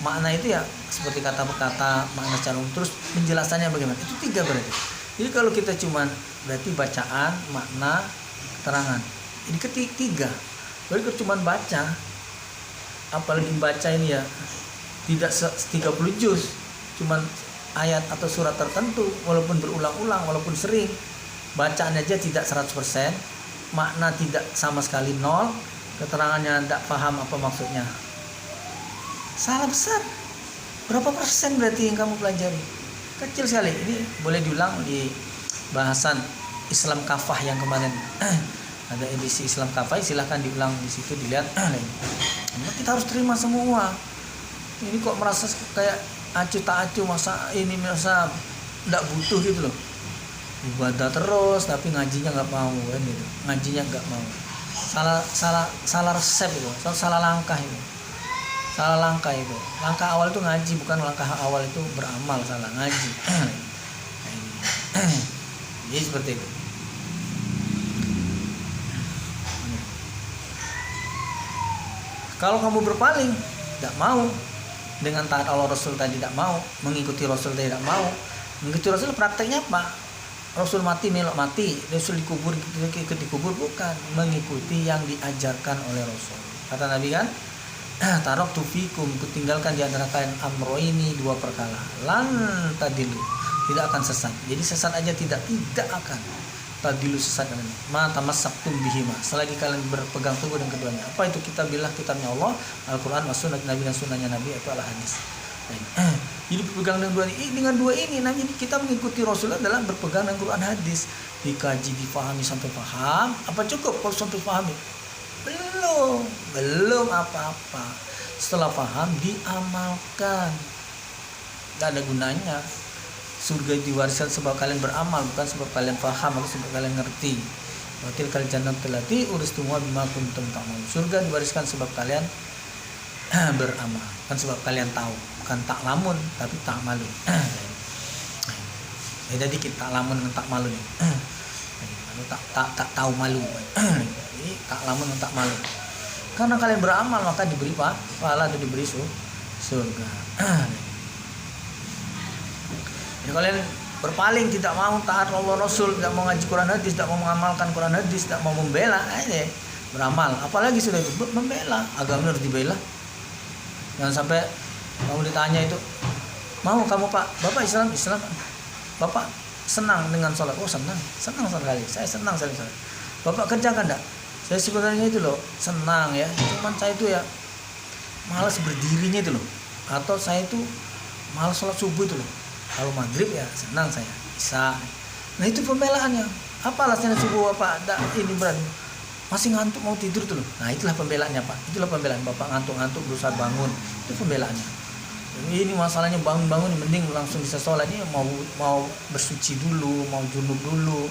Makna itu ya seperti kata-kata, makna secara umum. Terus penjelasannya bagaimana? Itu 3 berarti. Jadi kalau kita cuman berarti bacaan, makna, keterangan. Ini ketiga. Berarti kalau cuman baca, apalagi baca ini ya tidak 30 juz, cuman ayat atau surat tertentu, walaupun berulang-ulang, walaupun sering, bacaan aja tidak 100%, makna tidak sama sekali 0, keterangannya tidak paham apa maksudnya. Salah besar. Berapa persen berarti yang kamu pelajari? Kecil sekali. Ini boleh diulang di bahasan Islam Kafah yang kemarin. Ada edisi Islam Kafah, silahkan diulang di situ, dilihat. Kita harus terima semua. Ini kok merasa kayak acuh tak acuh, masa nggak butuh gitu loh. Ibadah terus tapi ngajinya nggak mau kan gitu. Ngajinya nggak mau. Salah resep itu, salah langkah itu. Salah langkah itu. Langkah awal itu ngaji, bukan langkah awal itu beramal, salah ngaji. Jadi seperti itu. Kalau kamu berpaling, tidak mau dengan taat Allah Rasul tadi, tidak mau mengikuti Rasul tadi, tidak mau mengikuti Rasul, prakteknya apa? Rasul mati melok mati, Rasul dikubur ikut dikubur, bukan mengikuti yang diajarkan oleh Rasul. Kata Nabi kan, taraktu fikum, kutinggalkan di antara kalian amroini, dua perkara, lan tadilu, tidak akan sesat. Jadi sesat aja tidak akan tadilu, sesat. Ma tamassaktum bihima, selagi kalian berpegang teguh dengan keduanya. Apa itu? Kitabillah, kitabnya Allah, Al-Quran, sunnah Nabi dan sunnahnya Nabi, itu adalah hadis. Jadi berpegang dengan dua ini, nah jadi kita mengikuti Rasulullah dalam berpegang dengan Quran hadis, dikaji, dipahami sampai paham. Apa cukup kalau sampai pahami? Belum apa-apa. Setelah paham diamalkan, tidak ada gunanya. Surga diwariskan sebab kalian beramal, bukan sebab kalian paham atau sebab kalian ngerti. Watil kal jannat telati uristumuha bima kuntum ta'malun. Surga diwariskan sebab kalian beramal, bukan sebab kalian tahu. Bukan tak lamun tapi tak malu. Beda dikit tak lamun dengan tak malu nih. tak tahu malu. Jadi tak lamun dan tak malu. Karena kalian beramal maka diberi pahala atau diberi surga. Jadi kalian berpaling, tidak mau taat Allah Rasul, tidak mau ngaji Quran hadis, tidak mau mengamalkan Quran hadis, tidak mau membela, beramal. Apalagi sudah itu membela, agama harus dibela. Jangan sampai kamu ditanya itu, mau kamu Pak, Bapak Islam, Bapak senang dengan sholat? Oh senang sekali, saya senang sekali sholat. Bapak kerjakan enggak? Saya sebenarnya itu loh, senang ya, cuman saya itu ya malas berdirinya itu loh, atau saya itu malas sholat subuh itu loh. Kalau maghrib ya senang saya, bisa. Nah itu pembelaannya. Apa alasannya subuh Bapak ini berat? Masih ngantuk mau tidur tuh loh. Nah itulah pembelaannya Pak. Itulah pembelaan. Bapak ngantuk berusaha bangun. Itu pembelaannya. Ini masalahnya bangun mending langsung bisa sholat. Ini mau bersuci dulu, mau junub dulu.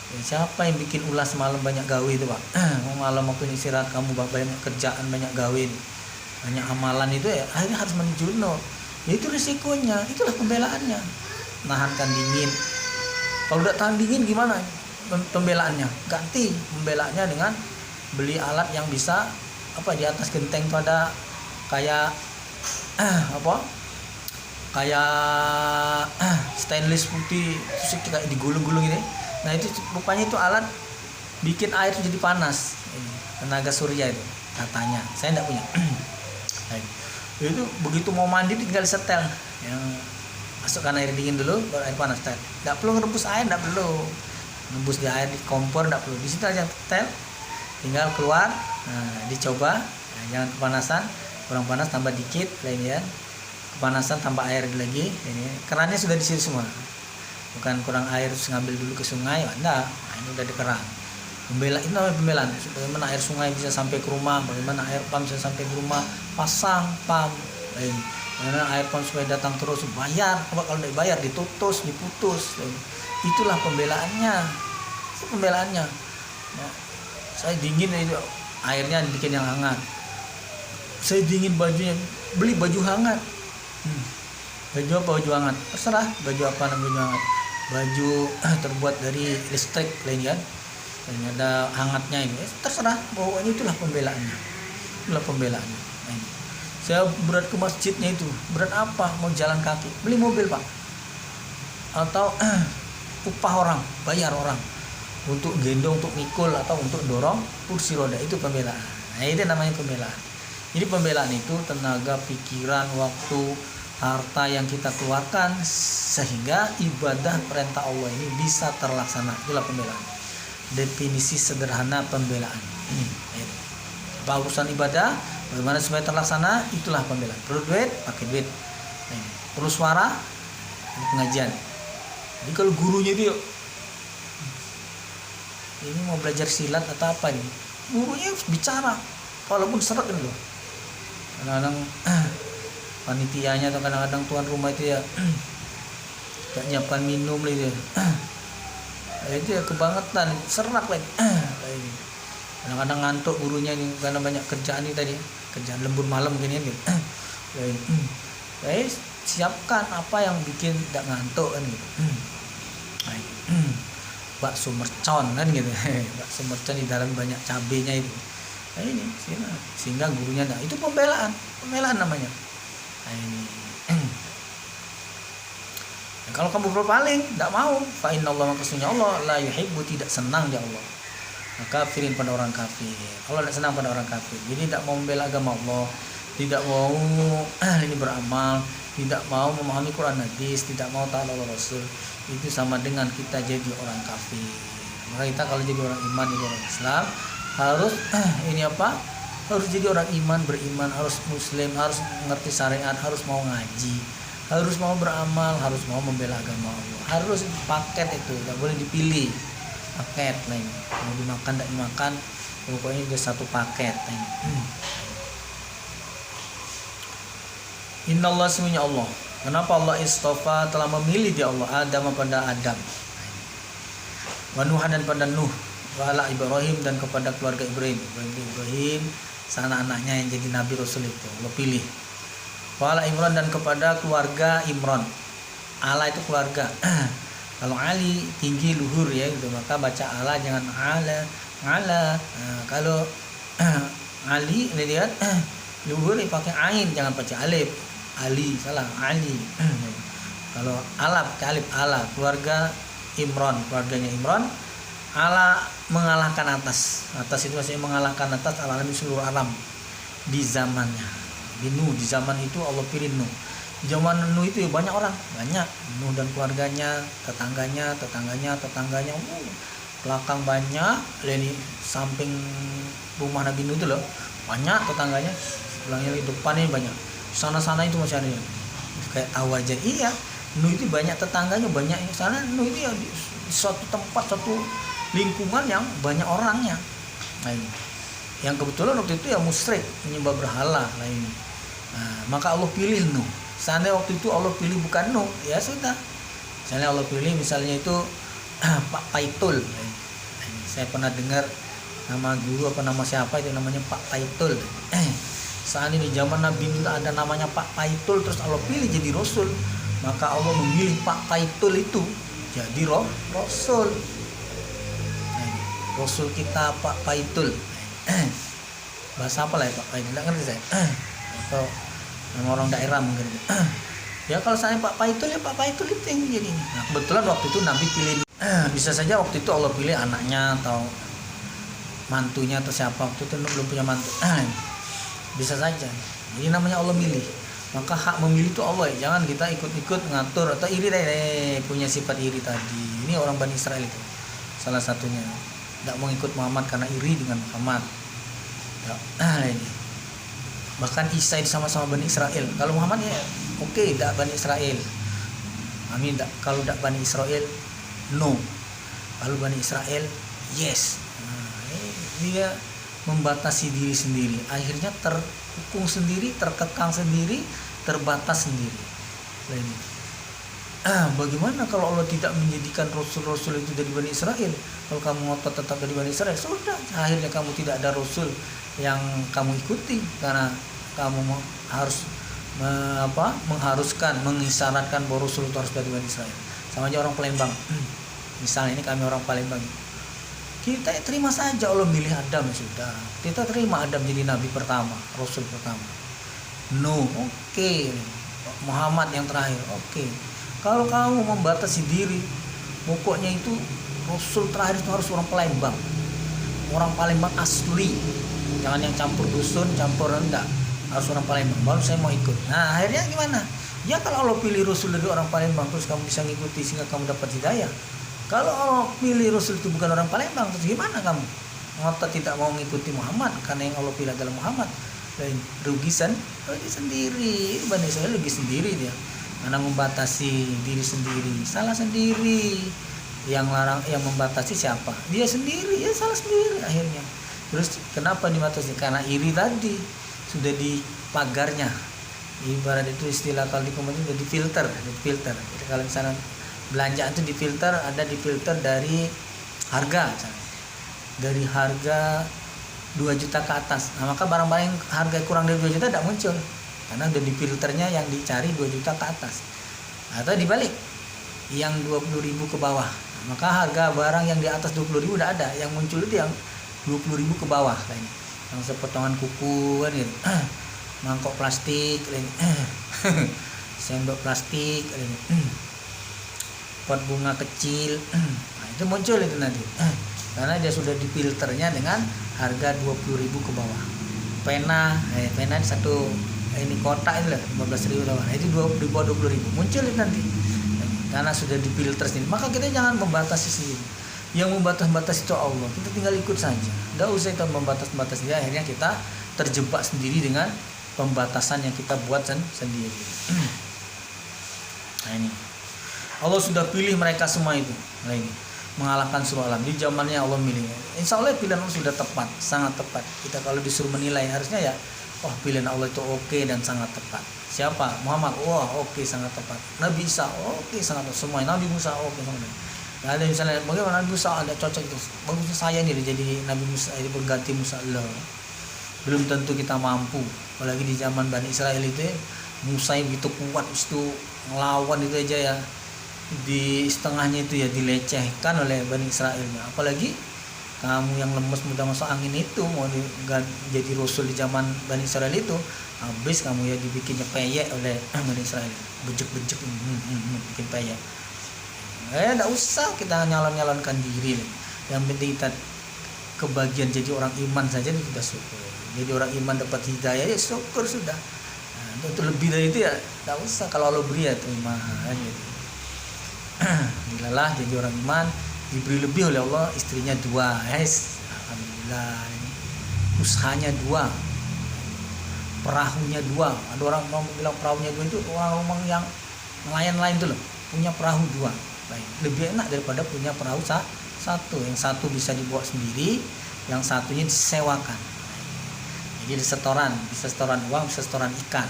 Ya, siapa yang bikin ulas malam banyak gawe itu Pak? Malam waktu istirahat kamu banyak kerjaan, banyak gawe, banyak amalan itu ya akhirnya harus menjunub. Ya itu risikonya. Itulah pembelaannya. Nahankan dingin. Kalau udah tahan dingin gimana? Pembelaannya ganti pembelaannya dengan beli alat yang bisa di atas genteng itu ada kayak stainless putih terus kayak digulung-gulung gitu. Nah itu rupanya itu alat bikin air jadi panas, tenaga surya itu katanya, saya enggak punya. Itu begitu mau mandi tinggal setel, yang masukkan air dingin dulu baru air panas, enggak perlu ngerebus air, enggak perlu ngebus di air di kompor, enggak perlu, di situ aja tel, tinggal keluar. Nah dicoba, jangan kepanasan, kurang panas tambah dikit lainnya, kepanasan tambah air lagi. Ini kerannya sudah di situ semua, bukan kurang air terus ngambil dulu ke sungai, enggak. Nah, ini udah di keran. Membela itu namanya pembelaan. Bagaimana air sungai bisa sampai ke rumah, bagaimana air pam bisa sampai ke rumah, pasang pam lain. Bagaimana air pam supaya datang terus, bayar. Kalau tidak bayar diputus lain. Itulah pembelaannya. Itu pembelaannya. Nah, saya dingin itu airnya dibikin yang hangat. Saya dingin bajunya, beli baju hangat. Baju apa baju hangat? Terserah baju apa namanya baju hangat. Baju terbuat dari listrik lain kan. Dan ada hangatnya ini. Terserah, pokoknya itulah pembelaannya. Itulah pembelaannya. Nah, ini. Saya berat ke masjidnya itu. Berat apa? Mau jalan kaki. Beli mobil Pak. Atau upah orang, bayar orang untuk gendong, untuk mikul atau untuk dorong kursi roda. Itu pembelaan. Nah itu namanya pembelaan. Jadi pembelaan itu tenaga, pikiran, waktu, harta yang kita keluarkan sehingga ibadah perintah Allah ini bisa terlaksana. Itulah pembelaan. Definisi sederhana pembelaan. Apa urusan ibadah, bagaimana supaya terlaksana, itulah pembelaan. Perlu duit, pakai duit. Perlu suara, pengajian. Jadi kalau gurunya itu ini mau belajar silat atau apa nih, gurunya bicara walaupun seret kan loh. Kadang-kadang panitianya atau kadang-kadang tuan rumah itu ya gak nyiapkan minum lah itu. Itu ya kebangetan, serak lagi. Kadang-kadang ngantuk gurunya ini karena banyak kerjaan ini tadi, kerjaan lembur malam gini gitu. Siapkan apa yang bikin tidak ngantuk kan gitu. Bakso mercon kan gitu. Bakso mercon di dalam banyak cabenya itu. Nah ini sehingga gurunya itu pembelaan namanya. Nah ini. Nah, kalau kamu berpaling tidak mau, fa innallaha, maksudnya Allah la yuhibbu, tidak senang ya Allah. kafirin pada orang kafir. Allah tidak senang pada orang kafir. Jadi tidak mau membela agama Allah, tidak mau ini beramal, tidak mau memahami Quran hadis, tidak mau taat Allah Rasul, itu sama dengan kita jadi orang kafir. Maka kita kalau jadi orang iman, jadi orang Islam harus ini apa? Harus jadi orang iman, beriman, harus muslim, harus mengerti syariat, harus mau ngaji, harus mau beramal, harus mau membela agama Allah. Harus paket itu, tidak boleh dipilih. Paket lain. Mau dimakan tidak dimakan, pokoknya udah satu paket. Innallah semuanya Allah. Kenapa Allah istofa telah memilih dia Allah Adam pada Adam, wa Nuhan dan pada Nuh, wa ala Ibrahim dan kepada keluarga Ibrahim sana anaknya yang jadi Nabi Rasul itu Allah pilih. Wa ala Imran dan kepada keluarga Imran. Ala itu keluarga. Kalau Ali tinggi luhur ya gitu, maka baca ala jangan ala. Kalau Ali lihat luhur pakai ain, jangan baca alif. Ali salah, Ali. Kalau alaf alif ala, keluarga Imran, keluarganya Imran. Ala mengalahkan atas itu maksudnya mengalahkan atas alamin seluruh alam di zamannya. Di Nuh, di zaman itu Allah pilih Nuh. Di zaman Nuh itu ya banyak orang, banyak Nuh dan keluarganya, tetangganya, belakang banyak, ini samping rumah Nabi Nuh itu loh, banyak tetangganya, sebelahnya di depannya banyak, sana itu masih ada, kayak tahu aja. Iya, Nuh itu banyak tetangganya, banyak yang sana. Nuh itu ya di suatu tempat, satu lingkungan yang banyak orangnya. Nah ini, yang kebetulan waktu itu ya musyrik, menyembah berhala. Nah ini, maka Allah pilih Nuh. Seandainya waktu itu Allah pilih bukan Nuh, ya sudah. Misalnya Allah pilih misalnya itu Pak Paitul. Saya pernah dengar nama guru apa nama siapa itu namanya Pak Paitul. Seandainya di zaman Nabi Nuh ada namanya Pak Paitul, terus Allah pilih jadi Rasul, maka Allah memilih Pak Paitul itu jadi Rasul. Rasul kita Pak Paitul. Bahasa apa lah ya Pak Paitul? Tidak ngerti saya. Atau nama orang daerah mungkin. Ya kalau saya Pak Paitul ya Pak Paitul itu yang jadi. Nah, kebetulan waktu itu Nabi pilih. Bisa saja waktu itu Allah pilih anaknya atau mantunya atau siapa, waktu itu belum punya mantu. Bisa saja. Jadi namanya Allah milih. Maka hak memilih itu Allah ya. Jangan kita ikut-ikut ngatur atau iri deh punya sifat iri tadi. Ini orang Bani Israel itu salah satunya. Tidak mau ikut Muhammad karena iri dengan Muhammad. Ini. Bahkan Isa itu sama-sama Bani Israel. Kalau Muhammad ya oke, tidak Bani Israel. Amin. Kalau tidak Bani Israel, no. Kalau Bani Israel, yes. Dia membatasi diri sendiri. Akhirnya terkukung sendiri, terkekang sendiri, terbatas sendiri. Ini. Bagaimana kalau Allah tidak menjadikan Rasul-Rasul itu dari Bani Israel? Kalau kamu ngotot tetap dari Bani Israel, sudah. Akhirnya kamu tidak ada Rasul yang kamu ikuti karena kamu harus mengharuskan, mengisyaratkan bahwa Rasul itu harus dari Bani Israel. Sama aja orang Palembang. Misalnya ini kami orang Palembang. Kita terima saja Allah milih Adam, sudah. Kita terima Adam jadi nabi pertama, Rasul pertama. No, oke. Muhammad yang terakhir, oke. Kalau kamu membatasi diri, pokoknya itu Rasul terakhir itu harus orang Palembang. Orang Palembang asli. Jangan yang campur dusun, campur rendah. Harus orang Palembang, baru saya mau ikut. Nah akhirnya gimana? Ya kalau Allah pilih Rasul dari orang Palembang, terus kamu bisa ngikuti sehingga kamu dapat hidayah. Kalau Allah pilih Rasul itu bukan orang Palembang, terus gimana kamu? Ngotot tidak mau ngikuti Muhammad karena yang Allah pilih adalah Muhammad. Dan rugi sendiri. Bani Israel rugi sendiri dia. Karena membatasi diri sendiri, salah sendiri. Yang larang, yang membatasi siapa? Dia sendiri, ya salah sendiri akhirnya. Terus kenapa dibatasi? Karena iri tadi sudah di pagarnya. Ibarat itu istilah kalau di komunitas sudah difilter. Jadi kalau misalnya belanjaan itu difilter, ada difilter dari harga, dari harga 2 juta ke atas. Nah, maka barang-barang yang harga kurang dari 2 juta tidak muncul. Karena udah di filternya yang dicari 2 juta ke atas. Atau dibalik, yang 20.000 ke bawah. Maka harga barang yang di atas 20.000 udah ada, yang muncul itu yang 20.000 ke bawah kayaknya. Yang sepotongan kuku kan gitu. Mangkok plastik sendok plastik pot bunga kecil. Nah, itu muncul itu nanti. karena dia sudah difilternya dengan harga 20.000 ke bawah. Pena satu ini kotak ini lah 15.000 lawan, itu di bawah 20.000 muncul itu nanti, karena sudah difilter sendiri. Maka kita jangan membatasi sendiri, yang membatas-batas itu Allah, kita tinggal ikut saja, tidak usah kita membatas-batas dia, akhirnya kita terjebak sendiri dengan pembatasan yang kita buat sendiri. Nah ini Allah sudah pilih mereka semua itu. Nah ini mengalahkan seluruh alam di zamannya Allah milih. Insya Allah pilihan Allah sudah tepat, sangat tepat. Kita kalau disuruh menilai harusnya ya, wah pilihan Allah itu oke dan sangat tepat. Siapa? Muhammad, wah oke sangat tepat. Nabi Isa, oke sangat tepat. Semua Nabi Musa, oke sangat tepat. Nah, ada misalnya bagaimana Nabi Musa ada cocok itu. Bagusnya saya nih jadi Nabi Musa, jadi berganti Musa Allah. Belum tentu kita mampu, apalagi di zaman Bani Israel itu Musa yang begitu kuat itu ngelawan itu aja ya, di setengahnya itu ya dilecehkan oleh Bani Israelnya. Apalagi kamu yang lemes mudah masuk angin itu mau jadi rasul di zaman Bani Israel itu, habis kamu ya dibikinnya peyek oleh Bani Israel, bejek-bejek bikin peyek. Enggak usah kita nyalon-nyalonkan diri. Yang penting kita kebagian jadi orang iman saja itu sudah syukur. Jadi orang iman dapat hidayah ya syukur sudah. Nah, untuk lebih dari itu ya tidak usah, kalau Allah beri ya terima gitu. Alhamdulillah jadi orang iman diberi lebih oleh Allah, istrinya 2. Alhamdulillah. Usahanya 2, perahunya 2. Ada orang mau bilang perahunya 2 itu orang yang nelayan-nelayan itu loh, punya perahu 2. Baik, lebih enak daripada punya perahu satu. Yang satu bisa dibawa sendiri, yang satunya disewakan. Jadi bisa setoran uang, bisa setoran ikan.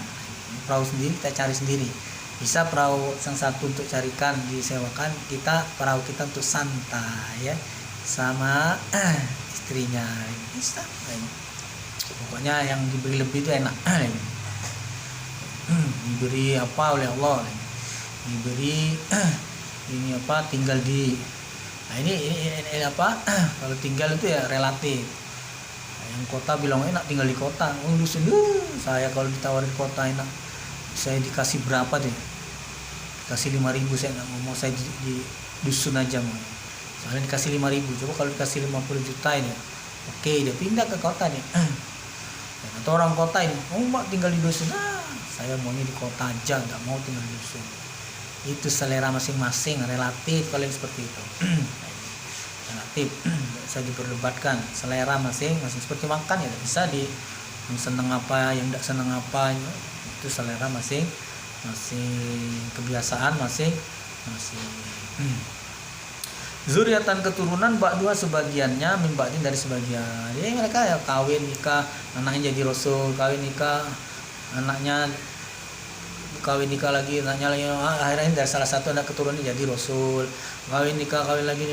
Perahu sendiri kita cari sendiri. Bisa perahu yang satu untuk cari ikan disewakan, kita perahu kita untuk santai ya sama istrinya. Bisa. Pokoknya yang diberi lebih itu enak. Diberi apa oleh Allah? Diberi ini apa? Tinggal di. Nah ini apa? Kalau tinggal itu ya relatif. Yang kota bilang enak tinggal di kota, dusun saya kalau ditawarin kota enak, saya dikasih berapa deh, kasih 5.000 saya nggak mau saya di dusun aja mau, soalnya dikasih 5.000, coba kalau dikasih 50 juta ini, oke dia pindah ke kota nih. Atau orang kota ini mau tinggal di dusun, saya maunya di kota aja, nggak mau tinggal di dusun. Itu selera masing-masing, relatif kalau yang seperti itu. Relatif, bisa diperdebatkan selera masing-masing, seperti makan ya bisa di yang seneng apa, yang tidak seneng apa, itu selera masing-masing, kebiasaan masing-masing. Zuriatan keturunan ba'dua sebagiannya min ba'din dari sebagian. Jadi mereka ya kawin nikah, anaknya jadi rasul, kawin nikah, anaknya kawin nikah lagi, anaknya lagi, akhirnya dari salah satu anak keturunannya jadi rasul, kawin nikah, kawin lagi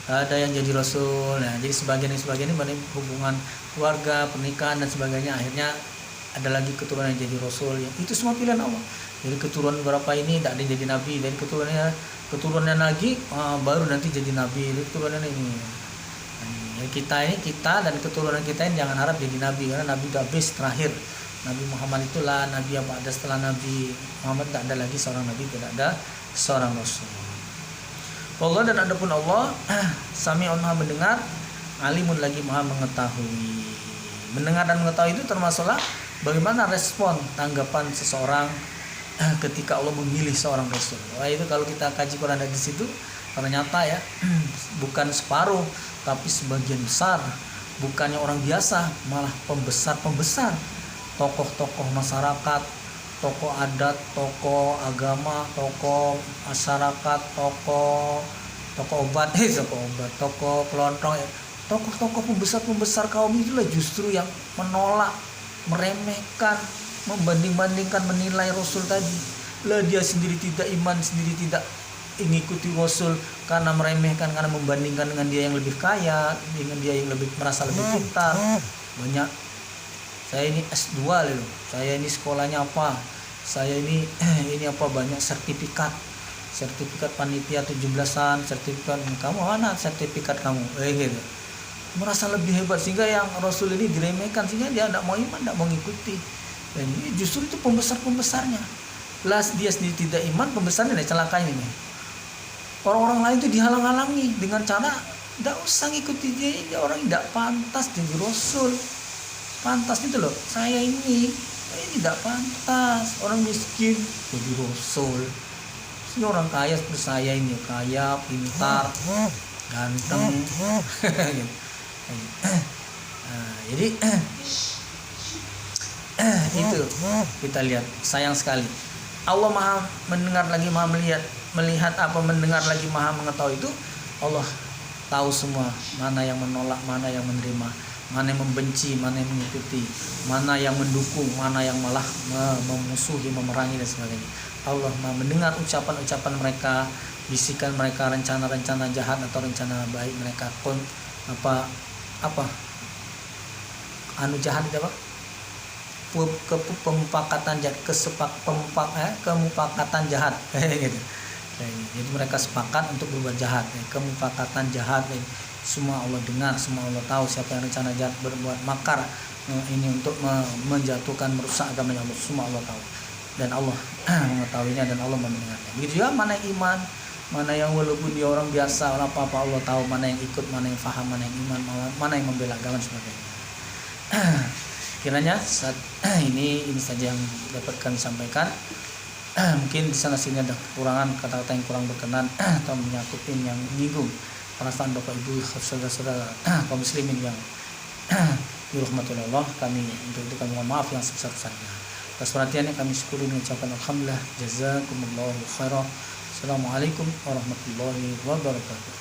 ada yang jadi rasul. Nah, jadi sebagian ini banyak hubungan keluarga, pernikahan dan sebagainya, akhirnya ada lagi keturunan yang jadi rasul. Itu semua pilihan Allah. Jadi keturunan berapa ini tidak ada yang jadi nabi, dari keturunan lagi baru nanti jadi nabi, dari keturunan ini. Nah, kita dan keturunan kita ini jangan harap jadi nabi, karena nabi udah habis terakhir. Nabi Muhammad itulah nabi yang ada setelah Nabi Muhammad, tidak ada lagi seorang nabi, tidak ada seorang rasul. Allah dan adapun Allah Sami'un maha mendengar, Alimun lagi maha mengetahui. Mendengar dan mengetahui itu termasuklah bagaimana respon tanggapan seseorang ketika Allah memilih seorang rasul. Wah, itu kalau kita kaji Quran di situ ternyata ya bukan separuh tapi sebagian besar, bukannya orang biasa, malah pembesar tokoh-tokoh masyarakat, tokoh adat, tokoh agama, tokoh masyarakat, tokoh obat, tokoh kelontong, tokoh-tokoh pembesar kaum itulah justru yang menolak, meremehkan, membanding-bandingkan, menilai Rasul tadi. Lah dia sendiri tidak iman, sendiri tidak mengikuti Rasul karena meremehkan, karena membandingkan dengan dia yang lebih kaya, dengan dia yang lebih merasa lebih pintar. Banyak, saya ini S2 loh, saya ini sekolahnya apa, saya ini apa, banyak sertifikat panitia 17-an, sertifikat kamu mana sertifikat kamu, gitu. Merasa lebih hebat sehingga yang Rasul ini diremehkan, sehingga dia tidak mau iman, tidak mau mengikuti. Dan ini justru itu pembesarnya. Lah dia sendiri tidak iman, pembesarnya celakanya ini. Orang-orang lain itu dihalang-halangi dengan cara Tidak usah ngikuti dia orang tidak pantas jadi rasul. Pantas itu loh, saya ini tidak pantas orang miskin jadi rasul. Ini orang kaya seperti saya ini, kaya, pintar, ganteng. Jadi itu kita lihat, sayang sekali Allah maha mendengar lagi maha melihat apa mendengar lagi maha mengetahui. Itu Allah tahu semua, mana yang menolak, mana yang menerima, mana yang membenci, mana yang mengikuti, mana yang mendukung, mana yang malah memusuhi, memerangi dan sebagainya. Allah maha mendengar ucapan-ucapan mereka, bisikan mereka, rencana-rencana jahat atau rencana baik mereka. Jahat itu apa? Pemufakatan jahat, kemufakatan jahat gitu. Jadi mereka sepakat untuk berbuat jahat, kemufakatan jahat. Semua Allah dengar, semua Allah tahu siapa yang rencana jahat berbuat makar ini untuk menjatuhkan, merusak agamanya Allah, semua Allah tahu dan Allah mengetahuinya dan Allah mendengarnya. Begitu juga mana yang iman, mana yang walaupun dia orang biasa apa Allah tahu, mana yang ikut, mana yang faham, mana yang iman, mana yang membela agama dan sebagainya. Kiranya saat ini saja yang dapat kami sampaikan. Mungkin di sana sini ada kekurangan, kata-kata yang kurang berkenan atau menyakutin yang menyinggung perasaan Bapak Ibu saudara-saudara kaum muslimin yang dirahmati Allah. Kami untuk itu kami mohon maaf yang sebesar-besarnya. Atas perhatiannya kami syukuri mengucapkan alhamdulillah, jazakumullahu khairan. Assalamualaikum warahmatullahi wabarakatuh.